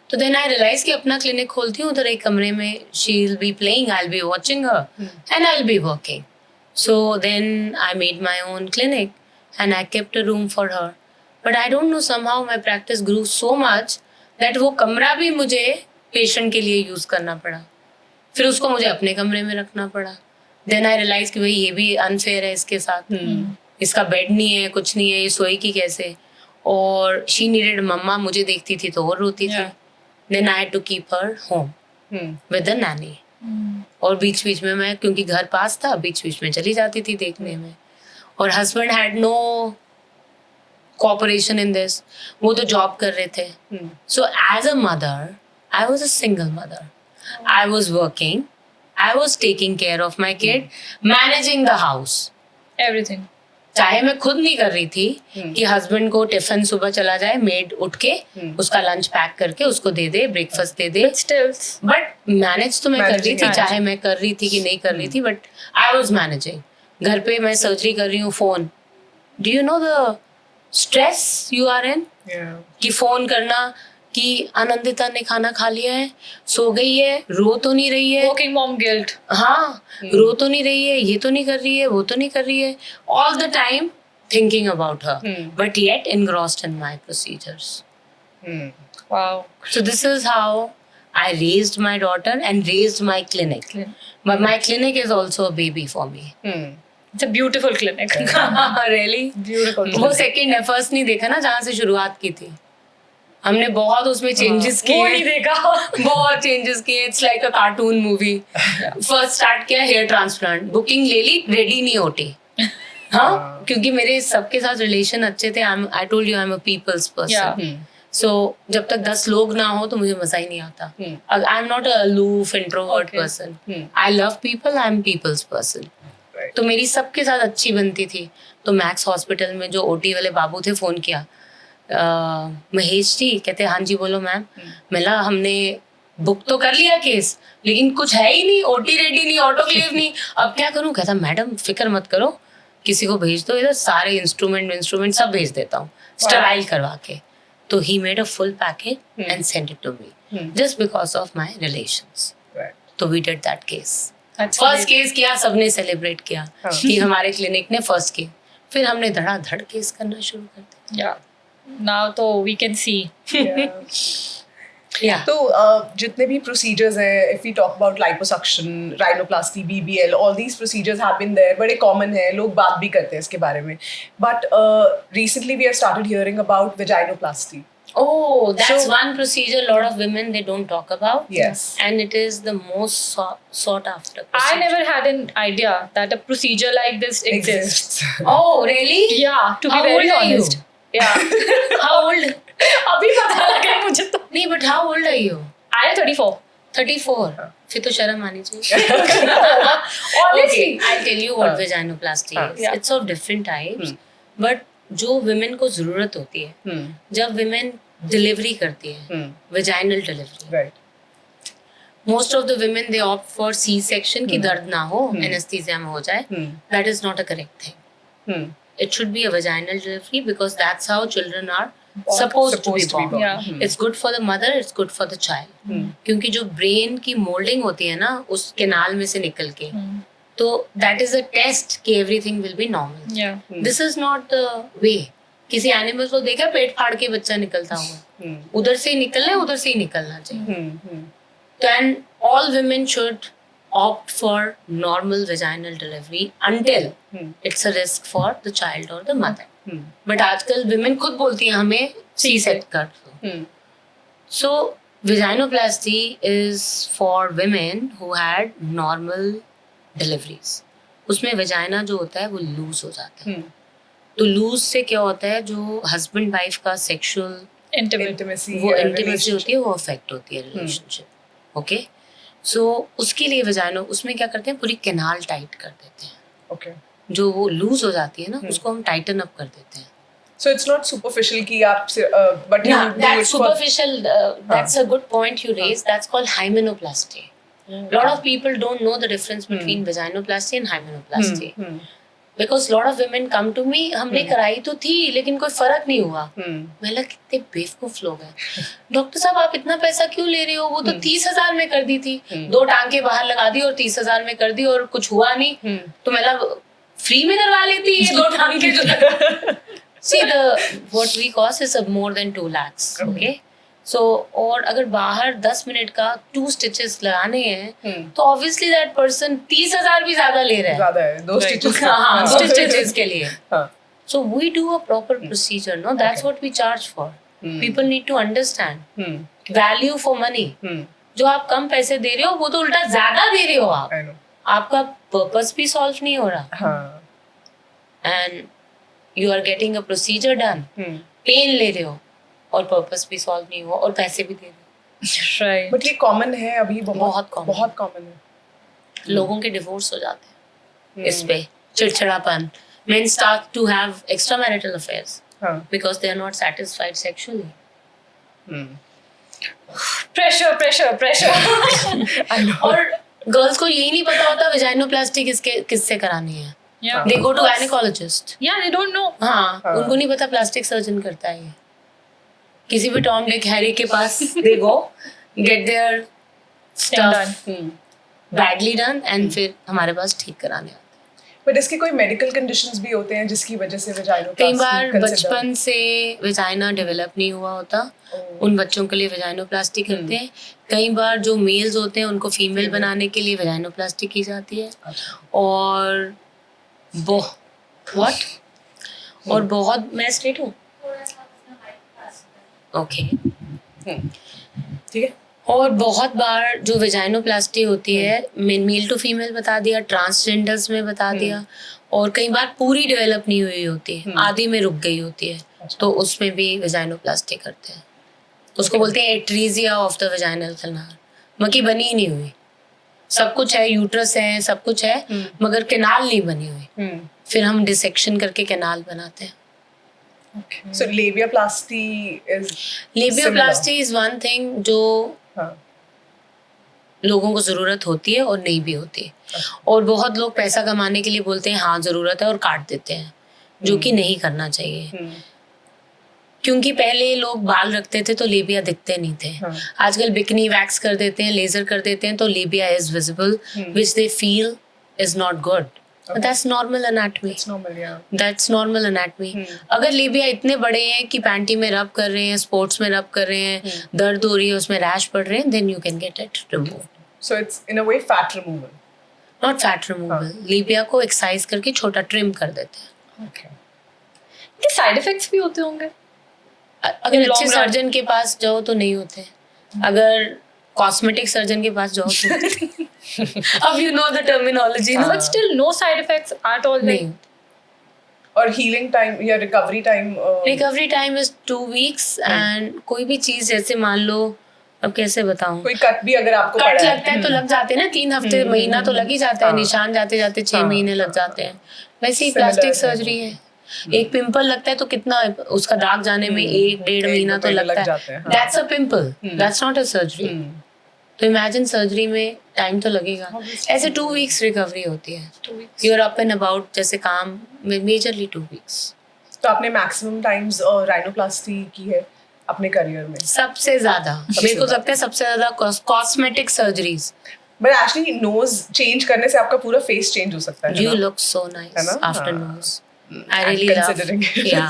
तो देन आई रियलाइज कि अपना क्लिनिक खोलती हूँ उधर एक कमरे में. She will be playing, I will be watching her and I will be working. So then I made my own clinic and I kept a room for her. But I don't know, somehow my practice grew so much that वो कमरा भी मुझे पेशेंट के लिए यूज करना पड़ा. फिर उसको मुझे अपने कमरे में रखना पड़ा. देन आई रियलाइज कि भाई ये भी अनफेयर है इसके साथ. इसका बेड नहीं है, कुछ नहीं है, ये सोएगी कैसे. और शी नीडेड मम्मा, मुझे देखती थी तो और रोती थी. Then I had to keep her home with a nanny. और बीच बीच में मैं, क्योंकि घर पास था, बीच बीच में चली जाती थी देखने में. और husband had no cooperation in this. वो तो जॉब कर रहे थे. So as a mother, I was a single mother. I was working, I was taking care of my kid, managing the house, everything. चाहे मैं खुद नहीं कर रही थी कि हस्बैंड को टिफिन सुबह चला जाए, मेड उठ के उसका लंच पैक करके उसको दे दे, ब्रेकफास्ट दे दे. बट मैनेज तो मैं कर रही थी, चाहे मैं कर रही थी कि नहीं कर रही थी, बट आई वॉज मैनेजिंग. घर पे मैं सर्जरी कर रही हूँ, phone. Do you know the stress you are in, कि फोन करना कि आनंदिता ने खाना खा लिया है, सो गई है, रो तो नहीं रही है. Working mom guilt. हाँ, रो तो नहीं रही है, ये तो नहीं कर रही है, वो तो नहीं कर रही है. All the time thinking about her, but yet engrossed in my procedures. Wow. So this is how I raised my daughter and raised my clinic. But my clinic is also a baby for me. It's a beautiful clinic. Really? Beautiful. वो सेकंड है, फर्स्ट नहीं देखा ना, जहाँ से शुरुआत की थी. हमने बहुत उसमें चेंजेस किए. वो नहीं देखा. बहुत चेंजेस किए. It's like a cartoon movie. First start किया हेयर ट्रांसप्लांट, बुकिंग ले ली, रेडी नहीं होती. हाँ, क्योंकि मेरे सबके साथ रिलेशन अच्छे थे. I told you I am a people's person. So जब तक 10 लोग ना हो तो मुझे मजा ही नहीं आता. I am not a aloof introvert person. I love people, I am people's person. तो मेरी सबके साथ अच्छी बनती थी. तो मैक्स हॉस्पिटल में जो ओटी वाले बाबू थे, फोन किया, महेश जी, कहते हाँ जी बोलो मैम. मिला, हमने बुक तो कर लिया केस, लेकिन कुछ है ही नहीं, ओटी रेडी नहीं, ऑटोक्लेव नहीं, अब क्या करूं. कहता मैडम फिक्र मत करो, किसी को भेज दो, इधर सारे इंस्ट्रूमेंट सब भेज देता हूँ स्टराइल करवा के. तो he made a full package and send it to me just because of my relations. तो we did that case. First case किया, सबने सेलिब्रेट किया कि हमारे क्लिनिक ने फर्स्ट किया. फिर हमने धड़ाधड़ केस करना शुरू कर दिया. Yeah. Now तो we can see. Yeah. तो जितने भी procedures हैं, if we talk about liposuction, rhinoplasty, BBL, all these procedures have been there, बड़े common हैं, लोग बात भी करते हैं इसके बारे में. But recently we have started hearing about vaginoplasty. Oh, that's So- one procedure a lot of women they don't talk about. Yes. And it is the most sought after I procedure. never had an idea that a procedure like this exists. Oh, really? Yeah, to be How very old are you? honest. Yeah. How old? अभी पता लगा मुझे तो. नहीं, but how old are you? I am 34. 34. फिर तो शर्म आनी चाहिए. Honestly. Okay, I'll tell you what vaginoplasty is. Yeah. It's of different types. But जो women को जरूरत होती है, जब women डिलीवरी करती है, vaginal delivery, Right. most of the women they opt for C-section कि दर्द ना हो, anesthesia में हो जाए. That is not a correct thing. It should be a vaginal delivery because that's how children are supposed to be born. Yeah. It's good for the mother, it's good for the child. क्योंकि जो ब्रेन की मोल्डिंग होती है ना उस केनाल में से निकल के, तो दैट इज अ टेस्ट कि everything will be normal. Yeah. This is not the way. किसी एनिमल को देखा पेट फाड़ के बच्चा निकलता हुआ, उधर से ही निकलना है, उधर से ही निकलना चाहिए. Then all women should opt for normal vaginal delivery until it's a risk for the child or the mother. But आजकल women खुद बोलती हैं हमें C-section कर दो. So vaginoplasty is for women who had normal deliveries. उसमें vagina जो होता है वो लूज हो जाता है. तो लूज से क्या होता है, जो हस्बैंड वाइफ का सेक्सुअल Intimacy, वो yeah, इंटीमेसी relationship. होती है, वो अफेक्ट होती है रिलेशनशिप. ओके, सो उसके लिए वजाइनो उसमें क्या करते हैं, पूरी कैनाल टाइट कर देते हैं. Okay. जो वो लूज हो जाती है ना उसको हम टाइटन अप कर देते हैं. So it's not superficial कि आप but you do That's it for superficial. That's a good point you raised. That's called hymenoplasty. Lot of people don't know the difference between vaginoplasty and hymenoplasty. Because lot of women come to me, हमने कराई तो थी लेकिन कोई फर्क नहीं हुआ. मैं लगा कितने बेवकूफ लोग हैं. डॉक्टर साहब आप इतना पैसा क्यों ले रहे हो, वो तो 30,000 में कर दी थी, 2 टांके बाहर लगा दी और 30,000 में कर दी और कुछ हुआ नहीं. तो मैं लगा फ्री में करवा लेती ये 2 टांके जो. See the what we cost is more than 2 lakhs. Okay. So और अगर बाहर 10 मिनट का 2 स्टिचेस लगाने हैं तो obviously that person 30,000 भी ज्यादा ले रहा है. ज़्यादा है 2 stitches. हाँ, 2 stitches के लिए. हाँ. So we do a proper procedure, no? That's what we charge for. People need to understand. Value for money. जो आप कम पैसे दे रहे हो वो तो उल्टा ज्यादा दे रहे हो आप. I know. आपका पर्पस भी सॉल्व नहीं हो रहा. हाँ. And you are getting a procedure done. Pain ले रहे हो और पर्पस भी सॉल्व नहीं हुआ और पैसे भी दे रहे हो. Right. But ये common है अभी बहुत common. बहुत common है. लोगों के डिवोर्स हो जाते हैं इस पे. चिड़चिड़ापन. Men start to have extramarital affairs हाँ. because they are not satisfied sexually. Pressure. I know. और गर्ल्स को यही नहीं पता होता वेजाइनोप्लास्टी किससे करानी है. Yeah. They go to gynecologist. Yeah, they don't know. हाँ, उनको नहीं पता प्लास्टिक सर्जन करता है ये. किसी भी टॉम डिक हैरी के पास they go get their stuff badly done and फिर हमारे पास ठीक कराने आते हैं. But इसके कोई medical conditions भी होते हैं जिसकी वजह से vaginoplasty कई बार consider- बचपन से वेजाइना डेवलप नहीं हुआ होता, उन बच्चों के लिए वेजाइनोप्लास्टी करते हैं. कई बार जो मेल्स होते हैं उनको फीमेल बनाने के लिए वेजाइनोप्लास्टी की जाती है. और और बहुत मैं स्ट्रेट हूँ. ओके. ठीक है. और बहुत बार जो वेजाइनोप्लास्टी होती है मेल टू फीमेल बता दिया, ट्रांसजेंडर्स में बता दिया, और कई बार पूरी डेवलप नहीं हुई होती है, आधी में रुक गई होती है, तो उसमें भी वेजाइनोप्लास्टी करते हैं. उसको बोलते हैं एट्रीजिया ऑफ द वेजाइनल कैनाल. मक्की बनी ही नहीं हुई, सब कुछ है, यूट्रस है, सब कुछ है, मगर कैनाल नहीं बनी हुई. फिर हम डिसेक्शन करके कैनाल बनाते हैं. So labiaplasty is labioplasty is one thing जो हाँ. लोगों को जरूरत होती है और नहीं भी होती. और बहुत लोग पैसा कमाने के लिए बोलते हैं हाँ जरूरत है और काट देते हैं, जो कि नहीं करना चाहिए. क्योंकि पहले लोग बाल रखते थे तो लेबिया दिखते नहीं थे. आजकल बिकनी वैक्स कर देते हैं, लेजर कर देते हैं, तो लेबिया is visible which they feel is not good. That's normal anatomy. It's normal, yeah. That's normal anatomy. अगर लेबिया इतने बड़े हैं कि पैंटी में रब कर रहे हैं, स्पोर्ट्स में रब कर रहे हैं, दर्द हो रही है, उसमें रैश पड़ रहे हैं, then you can get it removed. So it's in a way fat removal. Not fat removal. Labia को एक्सरसाइज करके छोटा ट्रिम कर देते हैं. Okay. के साइड इफेक्ट्स भी होते होंगे. अगर In long अच्छे run. सर्जन के पास जाओ तो नहीं होते. अगर कॉस्मेटिक सर्जन के पास जाओ तो अब you know the terminology. But still no side effects at all. नहीं. और healing time या recovery time recovery time is 2 weeks. And कोई भी चीज जैसे मान लो, अब कैसे बताऊं, कोई कट भी अगर आपको कट पड़ा है लगता है तो लग जाते हैं ना 3 हफ्ते, महीना तो लग ही जाता है. निशान जाते जाते 6 महीने लग जाते हैं. वैसे ही Similar प्लास्टिक है. सर्जरी है. एक पिंपल लगता है तो कितना उसका दाग जाने में 1-1.5 महीना तो लग लगता जाते है. हैं, हाँ. That's a pimple, that's not a surgery. तो इमेजिन सर्जरी में टाइम तो लगेगा. ऐसे 2 weeks रिकवरी होती है. 2 weeks. You're up and about जैसे काम में मेजरली 2 weeks. तो आपने मैक्सिमम टाइम्स राइनोप्लास्टी की है अपने करियर में? सबसे ज्यादा मेरे को लगता है सबसे ज्यादा cosmetic surgeries. But actually nose change करने से आपका पूरा फेस चेंज हो सकता है. You look so है nice ना? after हाँ. nose. I really love. Considering it. Yeah.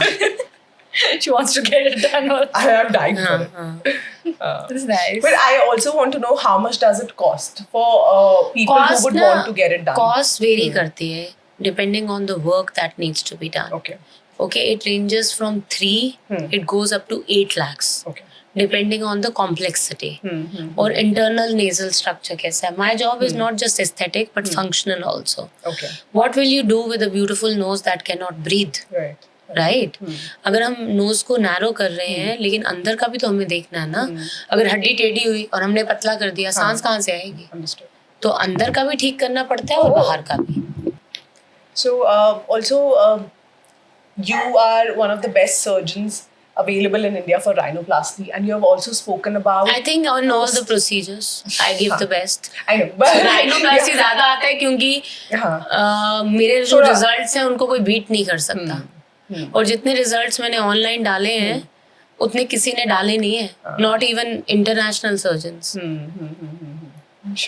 She wants to get it done. I am dying for it. That's nice. But I also want to know how much does it cost for people who would want to get it done? Cost vary करती है depending on the work that needs to be done. Okay. Okay, it ranges from 3, it goes up to 8 lakhs. Okay. Depending on the complexity or internal nasal structure कैसा है. My job is not just aesthetic but functional also. Okay. What will you do with a beautiful nose that cannot breathe? Right. Right अगर हम नोज को नैरो कर रहे हैं लेकिन अंदर का भी तो हमें देखना है ना. अगर हड्डी टेढ़ी हुई और हमने पतला कर दिया सांस कहाँ से आएगी? Understood. तो अंदर का भी ठीक करना पड़ता है और बाहर का भी. So also you are one of the best surgeons available in India for rhinoplasty, and you have also spoken about. I think on all the procedures I give the best. I know, but rhinoplasty ज्यादा आता है क्योंकि मेरे जो रिजल्ट्स हैं उनको कोई बीट नहीं कर सकता. और जितने रिजल्ट्स मैंने ऑनलाइन डाले हैं उतने किसी ने डाले नहीं है. Not even international surgeons.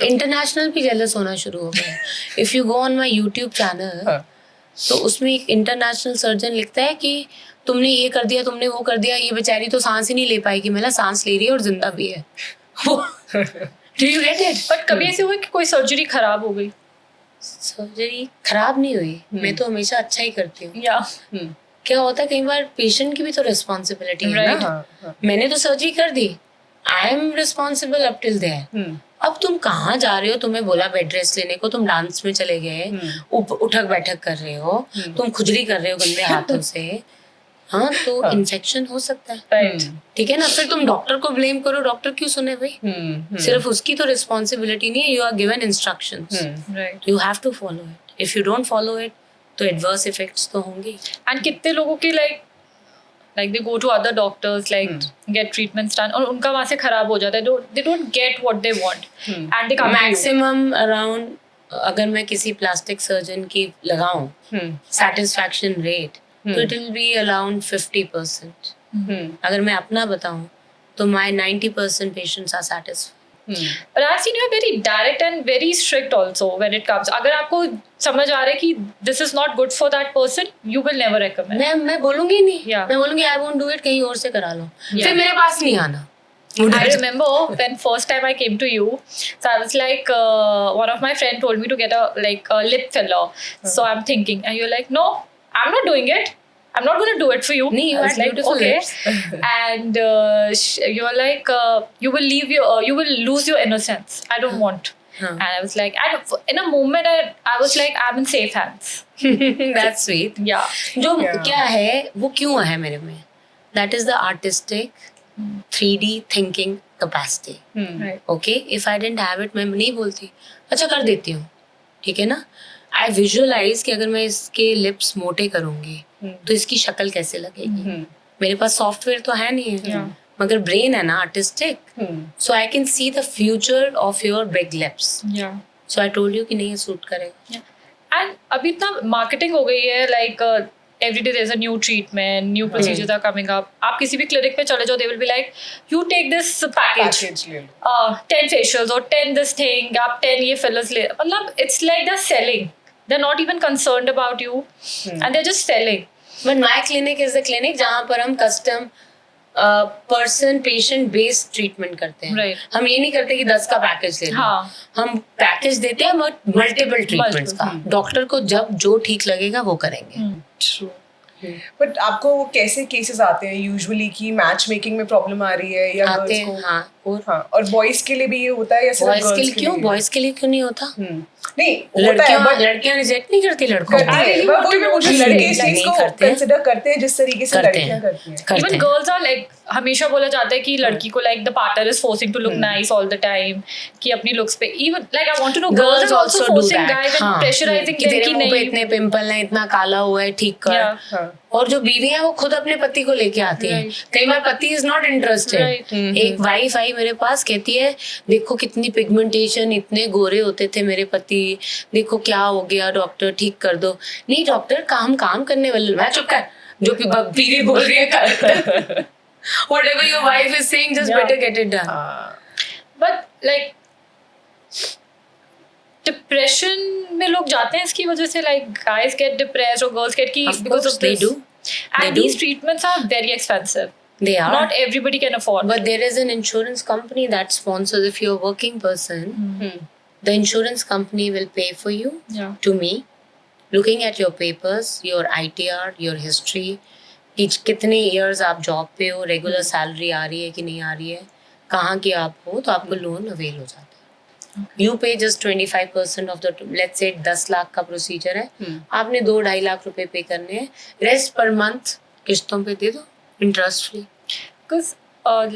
International भी जेलस होना शुरू हो गए. If you go on my YouTube channel तो उसमें एक इंटरनेशनल सर्जन लिखता है कि तुमने ये कर दिया, तुमने वो कर दिया, ये बेचारी तो सांस ही नहीं ले पाएगी. मतलब सांस ले रही है और जिंदा भी है. Do you get it? But कभी ऐसे हुआ कि कोई सर्जरी खराब हो गई? सर्जरी खराब नहीं हुई. मैं तो हमेशा अच्छा ही करती हूँ. या क्या होता है कई बार पेशेंट की भी तो रिस्पॉन्सिबिलिटी है ना. मैंने तो सर्जरी कर दी, I am responsible up till there. अब तुम कहाँ जा रहे हो? तुम्हें बोला बेड रेस्ट लेने को, तुम डांस में चले गए, उठक बैठक कर रहे हो, तुम खुजली कर रहे हो गंदे हाथों से. हाँ तो इन्फेक्शन हो सकता है. राइट. ठीक है ना. फिर तुम डॉक्टर को ब्लेम करो. डॉक्टर क्यों सुने भाई? सिर्फ उसकी तो रिस्पॉन्सिबिलिटी नहीं है. You are given instructions, right. You have to follow it. If you don't follow it तो एडवर्स इफेक्ट्स तो होंगे. एंड कितने लोगों की like they go to other doctors get treatments done और उनका वहाँ से खराब हो जाता है. they don't get what they want and they come to you. Maximum around अगर मैं किसी प्लास्टिक सर्जन की लगाऊं सेटिस्फैक्शन रेट तो इट विल बी अराउंड 50%. अगर मैं अपना बताऊं तो my 90% patients are satisfied. But I've seen you are very direct and very strict also when it comes. अगर आपको समझ आ रहा है कि this is not good for that person, you will never recommend. मैं बोलूंगी नहीं. Yeah. मैं बोलूंगी I won't do it, कहीं और से करा लो. फिर मेरे पास नहीं आना. I remember when first time I came to you, so I was like, one of my friend told me to get a lip filler. So I'm thinking, and you're like, no, I'm not doing it. I'm not going to do it for you. Nee, you I was had like, beautiful okay. lips. And you're like, you will lose your innocence. I don't want. And I was like, in a moment, I was like, I'm in safe hands. That's sweet. Yeah. जो क्या है वो क्यों है मेरे में? That is the artistic 3D thinking capacity. Right. Okay, if I didn't have it मैं नहीं बोलती. अच्छा कर देती हूँ. ठीक है ना. I visualize कि अगर मैं इसके लिप्स मोटे करूँगी तो इसकी शक्ल कैसे लगेगी. मेरे पास सॉफ्टवेयर तो है नहीं है मगर ब्रेन है ना artistic. So I can see the future of your big lips. So I told you कि नहीं ये सूट करेगा. एंड अभी इतना मार्केटिंग हो गई है like every day there's a new treatment, new procedures are coming up. आप किसी भी क्लिनिक पे चले जाओ, they will be like, you take this package, 10 facials or 10 this thing, आप 10 ये fillers ले. मतलब it's like they're selling. They're not even concerned about you, and they're just selling. But my clinic is the clinic जहाँ पर हम custom person patient based treatment करते हैं. Right. हम ये नहीं करते कि 10 का पैकेज ले लो. हम पैकेज देते हैं मल्टीपल ट्रीटमेंट्स का. डॉक्टर को जब जो ठीक लगेगा वो करेंगे. True. बट आपको कैसे केसेस आते हैं यूजुअली कि मैच मेकिंग में प्रॉब्लम आ रही है या आते गर्ल्स को? हाँ. और बॉयज के लिए भी ये होता है या सिर्फ बॉयज के गर्ल्स लिए क्यों? बॉयज के लिए क्यों नहीं होता? नहीं होता है बट लड़कियां रिजेक्ट नहीं करती लड़कों को. लड़के इस चीज को कंसीडर करते हैं जिस तरीके से लड़कियां करती हैं. Even girls are like हमेशा बोला जाता है कि लड़की को like the partner is forcing to look nice all the time कि अपनी looks पे. Even like I want to know girls are also forcing guys and pressurizing them कि नहीं इतने पिंपल हैं, इतना काला हुआ है, ठीक कर. और जो बीवी है वो खुद अपने पति को लेके आती है. कई बार पति इज नॉट इंटरेस्टेड. एक वाइफ आई मेरे पास कहती है देखो कितनी पिगमेंटेशन, इतने गोरे होते थे मेरे पति, देखो क्या हो गया डॉक्टर ठीक कर दो. नहीं डॉक्टर काम करने वाले. मैं चुप कर. जो बीवी बोल रही है कर whatever your wife is saying, just better get it done. But like depression में लोग जाते हैं इसकी वजह से, like guys get depressed or girls get Of because course of they this. do. They And do. these treatments are very expensive. They are. Not everybody can afford. But there is an insurance company that sponsors. If you're a working person, the insurance company will pay for you. Yeah. To me, looking at your papers, your ITR, your history, कि कितने years आप जॉब पे हो, रेगुलर सैलरी आ रही है कि नहीं आ रही है, कहाँ की आप हो, तो आपको लोन अवेल हो जाता है. You pay just 25% of the, let's say 10 lakh का प्रोसीजर है, आपने 2-2.5 लाख रुपए पे करने हैं, रेस्ट पर मंथ किस्तों पे दे दो, interest free. Because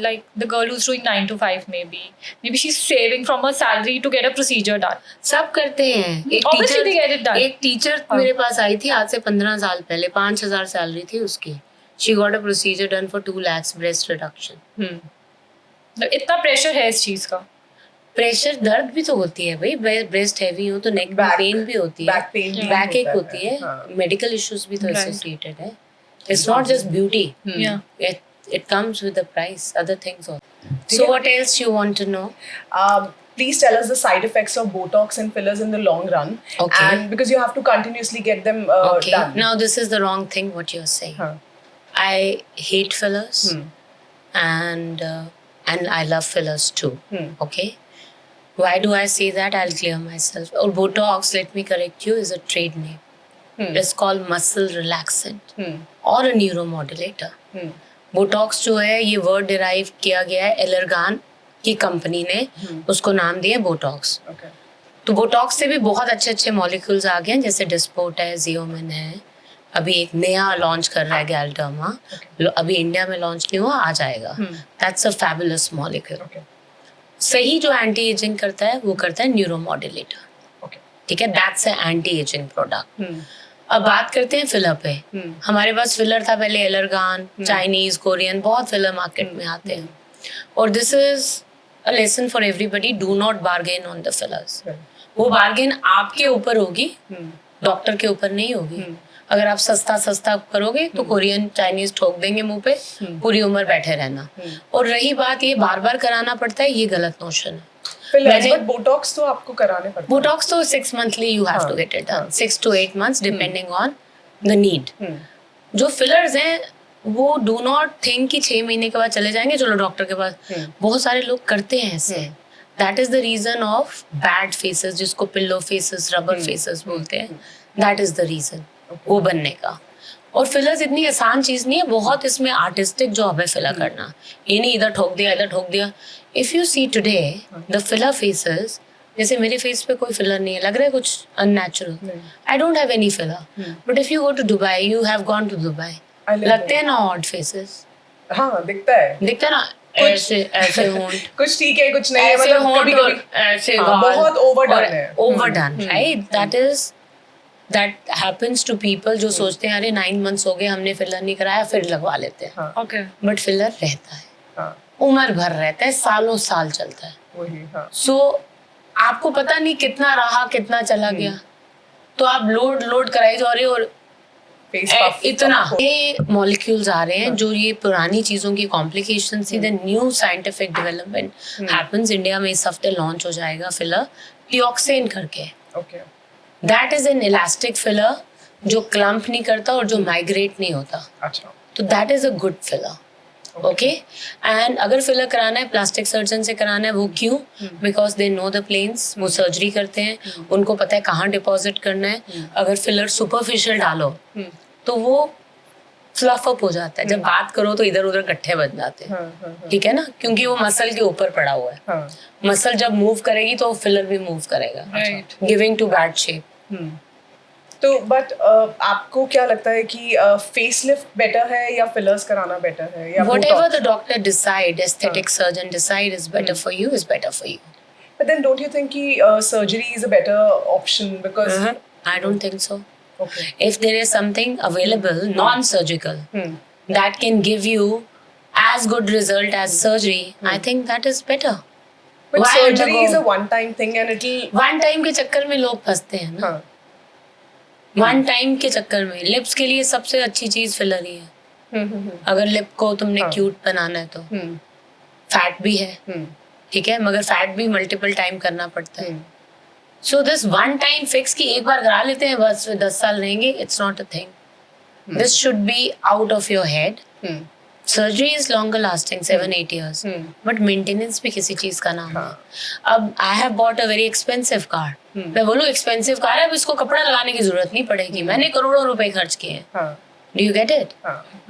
like the girl who's doing 9 to 5 maybe she's saving from her salary to get a procedure done. सब करते हैं. Obviously they get it done. एक टीचर मेरे पास आई थी आज से 15 साल पहले, 5,000 सैलरी थी उसकी. She got a procedure done for 2 lakhs breast reduction. इतना प्रेशर है इस चीज का. प्रेशर, दर्द भी तो होती है भाई, ब्रेस्ट हैवी हो तो नेक में Back- पेन भी होती है, back pain भी बैक एक होता होती है, हाँ. मेडिकल इश्यूज भी तो Right. एसोसिएटेड है. It's not just beauty, Yeah. it comes with the price, other things also. So what else you want to know? Please tell us the side effects of Botox and fillers in the long run. Okay. And because you have to continuously get them Okay, done. now this is the wrong thing what you're saying. Huh. I hate fillers. And I love fillers too. Okay. Why do I say that? I'll clear myself. Or Botox, let me correct you, is a trade name. It's called muscle relaxant or a neuromodulator. Botox जो है ये वर्ड डिराइव किया गया है, एलर्गान की कंपनी ने उसको नाम दिया Botox. Okay. तो Botox से भी बहुत अच्छे अच्छे मॉलिक्यूल्स आ गए हैं, जैसे डिस्पोट है, जियोमिन है, अभी एक नया लॉन्च कर रहा है गैल्डर्मा, अभी इंडिया में लॉन्च नहीं हुआ, आ जाएगा. That's a fabulous molecule. Okay. सही जो एंटी एजिंग करता है वो करता है न्यूरोमॉड्यूलेटर. Okay. ठीक है, that's a anti ageing product. अब बात करते हैं फिलर पे. हमारे पास फिलर था पहले, एलर्गान, चाइनीज, कोरियन, बहुत फिलर मार्केट में आते हैं. और this is a lesson for everybody, do not bargain on the fillers. वो बार्गेन आपके ऊपर होगी, डॉक्टर के ऊपर नहीं होगी. अगर आप सस्ता सस्ता करोगे तो कोरियन, चाइनीज ठोक देंगे मुंह पे, पूरी उम्र बैठे रहना. और रही बात ये बार बार कराना पड़ता है, ये गलत नोशन है. Fillers, but Botox तो आपको कराने पड़ते हैं. Botox तो 6 monthly you have to get it done. 6 to 8 months depending on the need. जो फिलर्स हैं वो डू नॉट थिंक कि 6 महीने के बाद चले जाएंगे, चलो डॉक्टर के पास. बहुत सारे लोग करते हैं ऐसे. That is the reason of bad faces, जिसको पिल्लो फेसेस, रबर फेसेस बोलते हैं. दैट इज द रीजन वो बनने का. और फिलर्स इतनी आसान चीज नहीं है, बहुत इसमें आर्टिस्टिक जॉब है फिलर करना. ये नहीं इधर ठोक दिया इधर ठोक दिया. If you see today the filler faces, जैसे मेरे फेस पे कोई फिलर नहीं है, लग रहा है कुछ unnatural. I don't have any filler, but if you go to Dubai, you have gone to Dubai, लगते हैं ना ऑड फेसेस. हाँ, दिखता है. दिखता है ना, ऐसे ऐसे होंठ, कुछ ठीक है, कुछ नहीं है, ऐसे मतलब होंठ और कभी-कभी ऐसे हाँ, गाल, बहुत overdone है. Overdone, right. That happens to people जो सोचते हैं अरे 9 months हो गए हमने फिलर नहीं कराया, फिर लगवा लेते हैं. Okay. बट फिलर रहता है, हाँ, उम्र भर रहता है, सालों साल चलता है. वही. हाँ. सो आपको पता नहीं कितना रहा कितना चला गया, तो आप लोड कराई जा रहे हो. और Face puff. इतना ये मॉलिक्यूल्स आ रहे हैं जो ये पुरानी चीजों की कॉम्प्लिकेशन थी. The new scientific development happens. India में इस हफ्ते लॉन्च हो जाएगा फिलर टिऑक्सिन करके. Okay. That is an elastic filler जो क्लम्प नहीं करता और जो माइग्रेट नहीं होता. अच्छा. तो that is a good filler. Okay. And अगर फिलर कराना है प्लास्टिक सर्जन से कराना है. वो क्यों? Because they know the planes. वो सर्जरी करते हैं, उनको पता है कहाँ डिपॉजिट करना है. अगर फिलर सुपरफिशियल डालो तो वो फ्लफ अप हो जाता है. जब बात करो तो इधर उधर गट्ठे बन जाते हैं. ठीक है ना, क्योंकि वो मसल के ऊपर पड़ा हुआ है. हाँ. मसल जब मूव करेगी तो फिलर भी मूव करेगा, Right. Giving to bad shape. तो बट आपको क्या लगता है कि फेसलिफ्ट बेटर है या फिलर्स कराना बेटर है या Whatever Botox? the doctor decide, aesthetic surgeon decide is better for you, is better for you. But then don't you think कि surgery is a better option because I don't think so. okay. If there is something available, non-surgical, that can give you as good result as surgery, I think that is better. But Why surgery undergo? is a one-time thing and it'll One time के चक्कर में लोग फंसते हैं ना. हाँ. वन टाइम के चक्कर में लिप्स के लिए सबसे अच्छी चीज फिलर ही है। अगर लिप को तुमने क्यूट बनाना है तो फैट भी है, ठीक है, मगर फैट भी मल्टीपल टाइम करना पड़ता है। So this one time fix की एक बार करा लेते हैं बस 10 साल रहेंगे, it's not a thing. This should be out of your head. Surgery is longer lasting 7-8 years, but maintenance भी किसी चीज का नाम है। अब I have bought a very expensive car, मैं बोलूँ एक्सपेंसिव कार है, अब इसको कपड़ा लगाने की जरूरत नहीं पड़ेगी, मैंने करोड़ों रुपए खर्च किए हैं। Do you get it?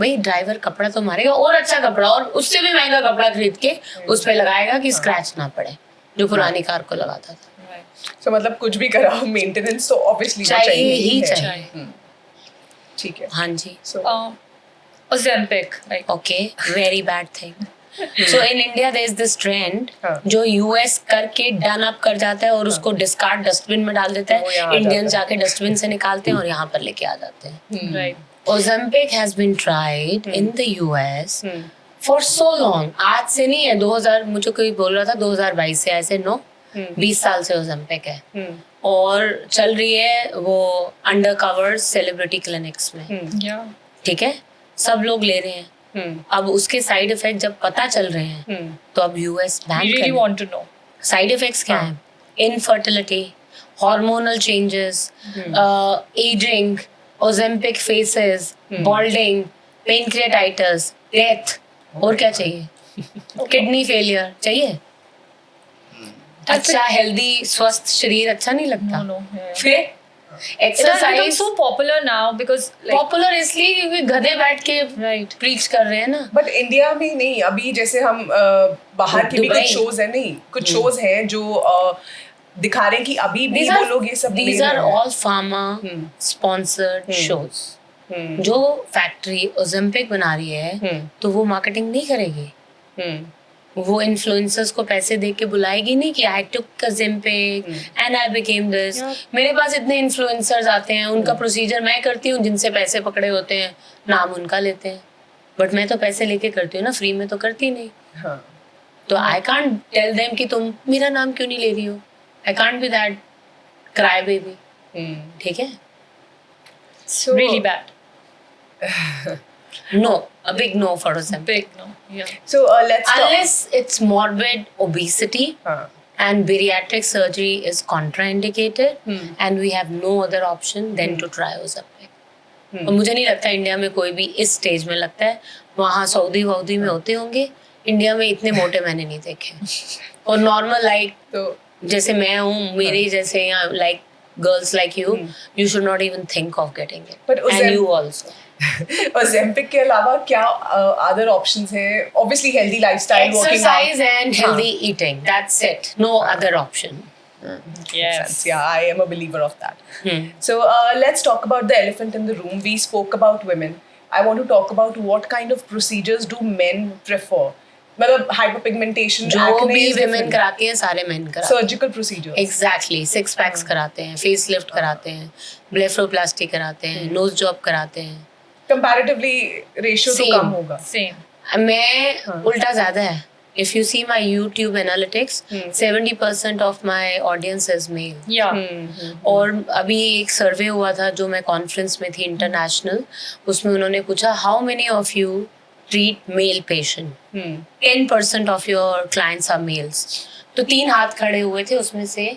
भाई ड्राइवर कपड़ा तो मारेगा, और अच्छा कपड़ा और उससे भी महंगा कपड़ा खरीद के उस पे लगाएगा कि स्क्रैच ना पड़े, जो पुरानी कार को लगाता था। So मतलब कुछ भी कराओ, मेंटेनेंस तो ऑब्वियसली चाहिए ही चाहिए। ठीक है। हाँ जी। Ozempic, like Okay, very bad thing. So in India there is this trend जो US करके डन अप कर जाता है और उसको डिस्कार्ड डस्टबिन में डाल देता है, इंडियन जाके डस्टबिन से निकालते हैं और यहाँ पर लेके आ जाते हैं। right. Ozempic has been tried in the US for so long. आज से नहीं है, 2000, मुझे कोई बोल रहा था 2022 से, ऐसे नो 20 साल से Ozempic है और चल रही है वो अंडर कवर सेलिब्रिटी क्लिनिक्स में, Yeah. ठीक है, सब लोग ले रहे हैं। अब उसके साइड इफेक्ट जब पता चल रहे हैं तो अब यूएस बैन We कर really want to know. Side effects क्या हैं? Infertility, hormonal changes, ageing, Ozempic faces, बॉल्डिंग, pancreatitis, death, और क्या चाहिए? किडनी फेलियर चाहिए? अच्छा हेल्दी स्वस्थ शरीर अच्छा नहीं लगता? No, yeah. फिर It has become exercise so popular now because like, popular इसलिए क्योंकि गधे बैठ के right. प्रीच कर रहे हैं ना। बट इंडिया में नहीं, अभी जैसे हम बाहर के भी दुबई। कुछ शोज है, नहीं कुछ शोज हैं जो दिखा रहे हैं कि अभी भी वो लोग ये सब ले these are रहे हैं। all pharma sponsored shows। जो फैक्ट्री ओजेम्पिक बना रही है तो वो मार्केटिंग नहीं करेगी, वो इन्फ्लुएंसर्स को पैसे दे के बुलाएगी नहीं कि I took Ozempic and I became this. मेरे पास इतने इन्फ्लुएंसर्स आते हैं, उनका प्रोसीजर मैं करती हूँ, जिनसे पैसे पकड़े होते हैं नाम उनका लेते हैं, बट मैं तो पैसे लेके करती हूँ ना, फ्री में तो करती नहीं। हाँ। तो आई कांट टेल देम कि तुम मेरा नाम क्यों नहीं ले रही हो, I can't be that cry baby, ठीक है? So, really bad. No, a big no for Ozempic. Big no. Yeah. so let's talk. Unless it's morbid obesity हाँ. and bariatric surgery is contraindicated and we have no other option than to try Ozempic. और मुझे नहीं लगता इंडिया में कोई भी इस स्टेज में, लगता है वहाँ सऊदी वऊदी में होते होंगे, इंडिया में इतने मोटे मैंने नहीं देखे। और नॉर्मल लाइक तो जैसे मैं हूँ, मेरे जैसे यहाँ like girls like you should not even think of getting it. But And you also. Ozempic के अलावा क्या other options हैं? Obviously healthy lifestyle, working out. Exercise and healthy eating. That's it. No other option. Yes. Yeah, I am a believer of that. So let's talk about the elephant in the room. We spoke about women. I want to talk about what kind of procedures do men prefer. मतलब hyperpigmentation, जो acne भी is women different. कराती हैं सारे men कराते हैं। Surgical procedures. Exactly. 6 packs कराते हैं, फेस लिफ्ट कराते हैं, ब्लेफरोप्लास्टी कराते हैं, नोज जॉब कराते हैं। Comparatively ratio तो Same. कम होगा. Same. मैं उल्टा ज्यादा है। If you see my YouTube analytics, 70% of my audience is male. Yeah. और अभी एक सर्वे हुआ था जो मैं कॉन्फ्रेंस में थी इंटरनेशनल, उसमें उन्होंने पूछा how many of you treat male patient? 10% of your clients are males. तो 3 हाथ खड़े हुए थे, उसमें से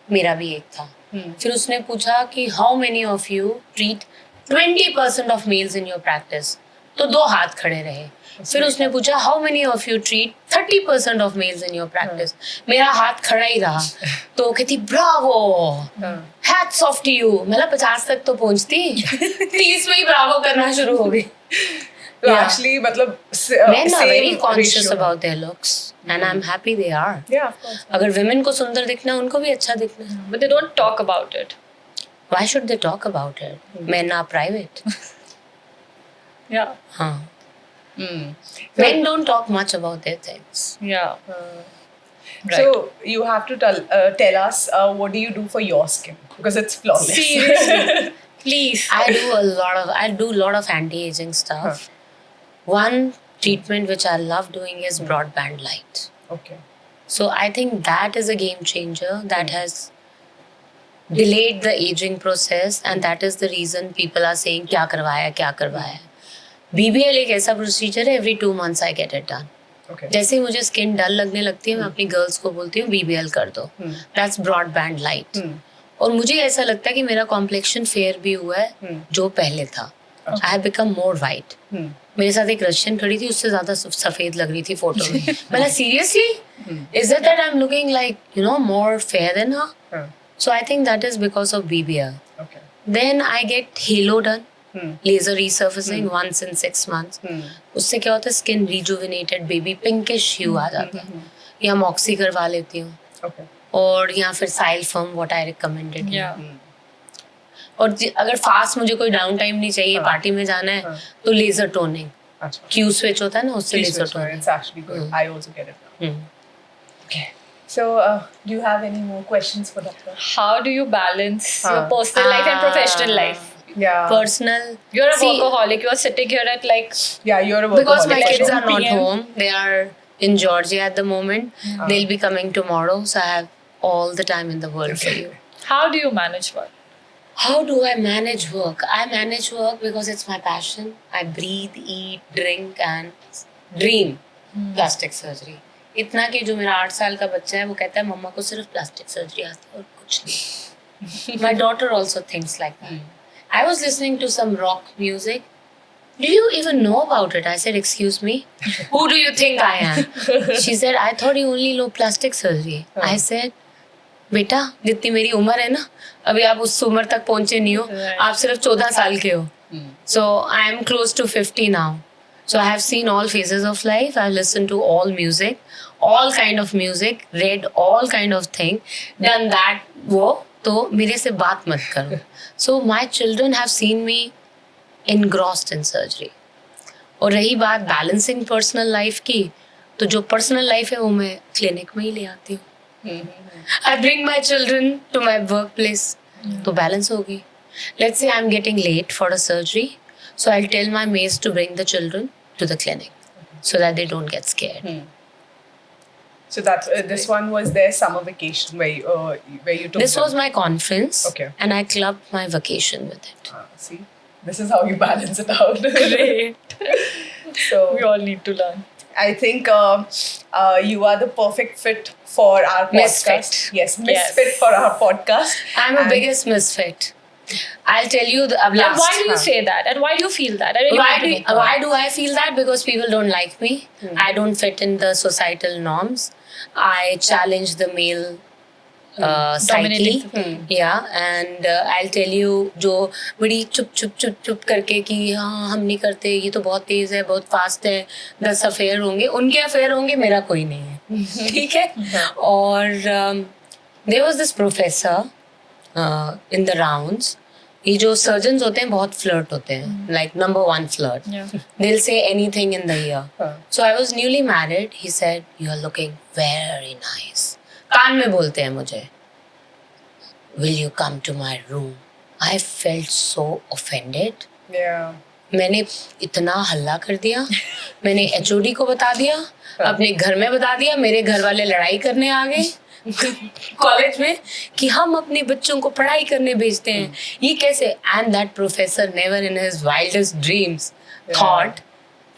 मेरा भी एक था। फिर उसने पूछा कि how many of you treat 20% of males in your practice? तो 2 हाथ खड़े रहे। फिर उसने पूछा how many of you treat 30% of males in your practice? मेरा हाथ खड़ा ही रहा। तो कहती bravo, hats off to you. मतलब 50 तक तो पहुंचती, 30 में ही ब्रावो करना शुरू हो गई। So Yeah. actually मतलब Men are very same conscious ratio. about their looks and I'm happy they are. Yeah, of course. अगर women को सुंदर दिखना है, उनको भी अच्छा दिखना है। But they don't talk about it. Why should they talk about it? Men are private. Yeah. हाँ. Hmm. Men don't talk much about their things. Yeah. Right. So you have to tell us what do you do for your skin because it's flawless. Seriously. Please. I do a lot of anti-aging stuff. One treatment which I love doing is broadband light. Okay. So I think that is a game changer that has delayed the aging process, and that is the reason people are saying क्या करवाया. BBL एक ऐसा प्रोसीजर है, every 2 months I get it done. Okay. जैसे ही मुझे स्किन डल लगने लगती है, मैं अपनी गर्ल्स को बोलती हूँ BBL कर दो. That's broadband light. और मुझे ऐसा लगता है कि मेरा कॉम्प्लेक्शन फेयर भी हुआ है जो पहले था. I have become more white. मेरे साथ एक रशियन खड़ी थी, उससे ज्यादा सफेद लग रही थी फोटो में. मतलब seriously, is it that I am looking like more fair than her? So I think that is because of BBL. Then I get halo done, laser resurfacing once in 6 months. उससे क्या होता है, skin rejuvenated, baby pinkish hue आ जाता है. या मॉक्सी करवा लेती हूँ. और या फिर साइल फर्म, व्हाट आई रिकमेंडेड. और अगर फास्ट मुझे कोई डाउन टाइम नहीं चाहिए, पार्टी में जाना है, तो लेजर टोनिंग, क्यू स्विच होता है ना, उससे laser toning. It's actually good. I also get it now. Okay. So, do you have any more questions for Dr.? How do you balance your personal life and professional life? Yeah. Personal. You're a workaholic. You are sitting here at like Yeah, you're a workaholic. Because my for kids sure. are not 2 p.m. home. They are in Georgia at the moment. They'll be coming tomorrow. So I have all the time in the world for you. how do you manage work? How do I manage work? I manage work because it's my passion. I breathe, eat, drink and dream plastic surgery. इतना कि जो मेरा 8 साल का बच्चा है वो कहता है मम्मा को सिर्फ प्लास्टिक सर्जरी आती है और कुछ नहीं. My daughter also thinks like that. I was listening to some rock music. Do you even know about it? I said, excuse me, who do you think I am? She said, I thought you only know plastic surgery. I said, बेटा जितनी मेरी उम्र है ना, अभी आप उस उम्र तक पहुंचे नहीं हो. आप सिर्फ 14 साल के हो. So I am close to 50 now. So I have seen all phases of life. I've listened to all music, all kind of music, read all kind of thing, done that. वो तो मेरे से बात मत करो. So my children have seen me engrossed in surgery. और रही बात बैलेंसिंग पर्सनल लाइफ की, तो जो पर्सनल लाइफ है वो मैं क्लिनिक में ही ले आती हूँ. I bring my children to my workplace. तो बैलेंस होगी. Let's say I'm getting late for a surgery, so I'll tell my maids to bring the children to the clinic so that they don't get scared. So that this one was their summer vacation where you took This them. was my conference, Okay. and I clubbed my vacation with it. See, this is how you balance it out. Great. So We all need to learn. I think you are the perfect fit for our podcast. Misfit. Yes, misfit for our podcast. I'm the And- biggest misfit. I'll tell you the And last. why do you say that? And why do you feel that? I really want to know. Why do I feel that? Because people don't like me. I don't fit in the societal norms. I challenge the male psyche. Dominating. Yeah, and I'll tell you जो बड़ी चुप करके कि हाँ हम नहीं करते, ये तो बहुत तेज है, बहुत फास्ट है, 10 अफेयर होंगे, उनके अफेयर होंगे, मेरा कोई नहीं है. ठीक है. और there was this professor in the rounds. ये जो surgeons होते हैं बहुत flirt होते हैं, like number 1 flirt. Yeah. They'll say anything in the ear. हाँ. So I was newly married. He said, "You are looking very nice." कान में बोलते हैं मुझे. Will you come to my room? I felt so offended. Yeah. मैंने इतना हल्ला कर दिया. मैंने HOD को बता दिया, अपने घर में बता दिया, मेरे घर वाले लड़ाई करने आ गए कॉलेज में कि हम अपने बच्चों को पढ़ाई करने भेजते हैं, ये कैसे. And that professor never in his wildest dreams thought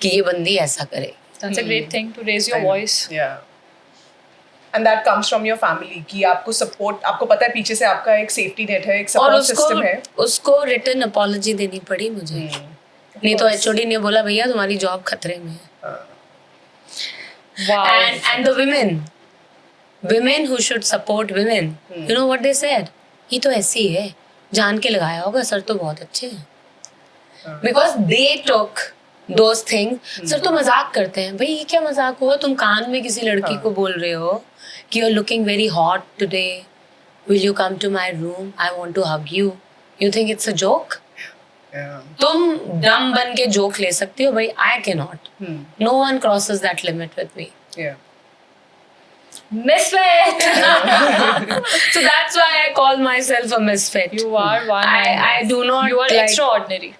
कि ये बंदी ऐसा करे. That's a great thing to raise your I know. voice. Yeah. And that comes from your family कि आपको support, आपको पता है पीछे से आपका एक safety net है, एक और support system है. उसको रिटर्न अपॉलॉजी देनी पड़ी मुझे. नहीं तो HOD ने बोला भैया तुम्हारी जॉब खतरे में है. Wow. And the women who should support women, you know what they said? ये तो ऐसी है, जान के लगाया होगा, सर तो बहुत अच्छे हैं. Because they took those things. Sir तो मजाक करते हैं. भाई ये क्या मजाक हुआ? तुम कान में किसी लड़की को बोल रहे हो कि you're looking very hot today. Will you come to my room? I want to hug you. You think it's a joke? Yeah. तुम डम बन के जोक ले सकती हो, भाई I cannot. No one crosses that limit with me. Yeah. Misfit. So that's why I call myself a misfit. You are one. I do not You are like- extraordinary.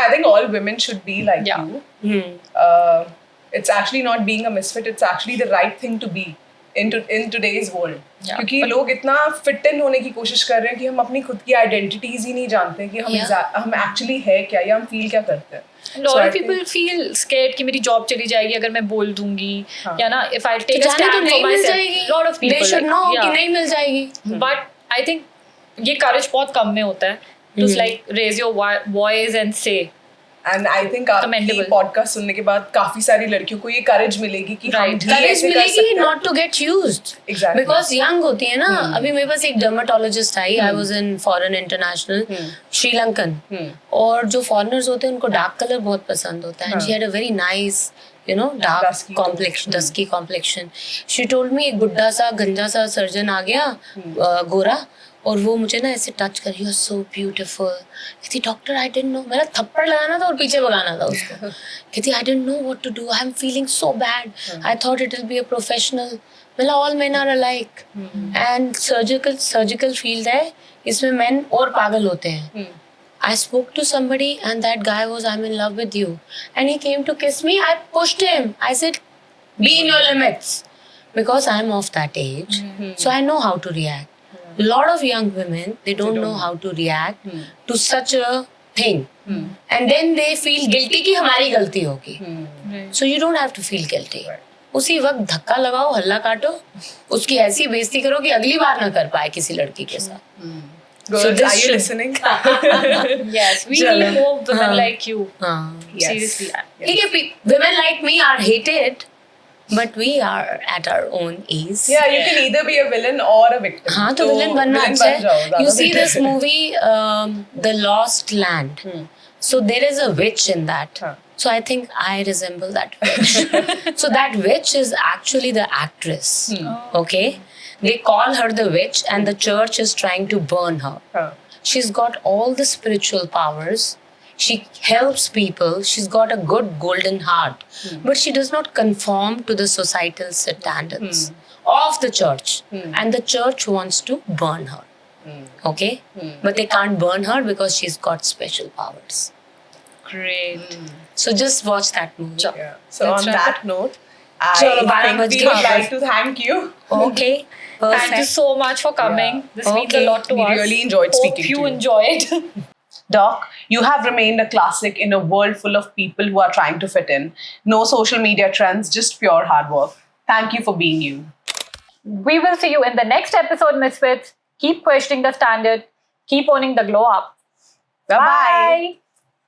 I think all women should be like Yeah. you. Hmm. It's actually not being a misfit, it's actually the right thing to be. in today's world. Yeah, क्योंकि लोग इतना फिट इन होने की कोशिश कर रहे हैं कि हम अपनी खुद की आइडेंटिटीज ही नहीं जानते कि हम एक्चुअली है क्या या हम फील क्या करते हैं. lot of people feel scared कि मेरी जॉब चली जाएगी अगर मैं बोल दूंगी या ना if I'll take a stand for myself. Lot of people they should know कि yeah. नहीं मिल जाएगी. But I think ये courage बहुत कम में होता है to like raise your voice and say. And I think आपकी podcast सुनने के बाद काफी सारी लड़कियों को ये courage मिलेगी कि हम भी courage ऐसे कर सकते मिलेगी हैं. not to get used. Exactly. Because young होती है ना. अभी मेरे पास एक dermatologist I. I was in foreign international, Sri Lankan. और जो foreigners होते हैं उनको dark color बहुत पसंद होता है. And she had a very nice, you know, dark complexion, dusky complexion. She told me एक बुड्ढा सा गंजा सा सर्जन आ गया, गोरा, और वो मुझे ना ऐसे टच कर, यू आर सो ब्यूटीफुल. कहती डॉक्टर आई डिडंट नो, मेरा थप्पड़ लगाना था और पीछे भगाना था उसको. कहती I didn't know what to do, I am feeling so bad, I thought it will be a professional. मतलब all men are alike. And surgical field है, इसमें मेन और पागल होते हैं. I spoke to somebody and that guy was, I'm in love with you. And he came to kiss me. I pushed him. I said, be in your limits. Because I'm of that age. So I know how to react. A lot of young women, they don't know how to react to such a thing. And then they feel guilty कि हमारी गलती होगी. So you don't have to feel guilty. उसी वक्त धक्का लगाओ, हल्ला काटो, उसकी ऐसी बेइज्जती करो कि अगली बार ना कर पाए किसी लड़की के साथ. Girls, are you listening? Yes, we need more women like you. Yes. Seriously. ठीक है, women like me are hated, but we are at our own ease. Yeah, you can either be a villain or a victim. हाँ, तो villain बनना अच्छा है. You see this movie, The Lost Land. So there is a witch in that. So I think I resemble that witch. So that witch is actually the actress. Okay? They call her the witch and the church is trying to burn her. She's got all the spiritual powers. She helps people. She's got a good golden heart. But she does not conform to the societal standards of the church. And the church wants to burn her. Okay? But they can't burn her because she's got special powers. Great. So just watch that movie. Yeah. So Let's on wrap that note, Chalo, I 12 think बज we गए. would like to thank you. Okay. Perfect. Thank you so much for coming. Yeah. This means a Okay. lot to We us. really enjoyed speaking Hope you to you. enjoyed. Doc, you have remained a classic in a world full of people who are trying to fit in. No social media trends, just pure hard work. Thank you for being you. We will see you in the next episode, Misfits. Keep questioning the standard. Keep owning the glow up. Bye-bye. Bye.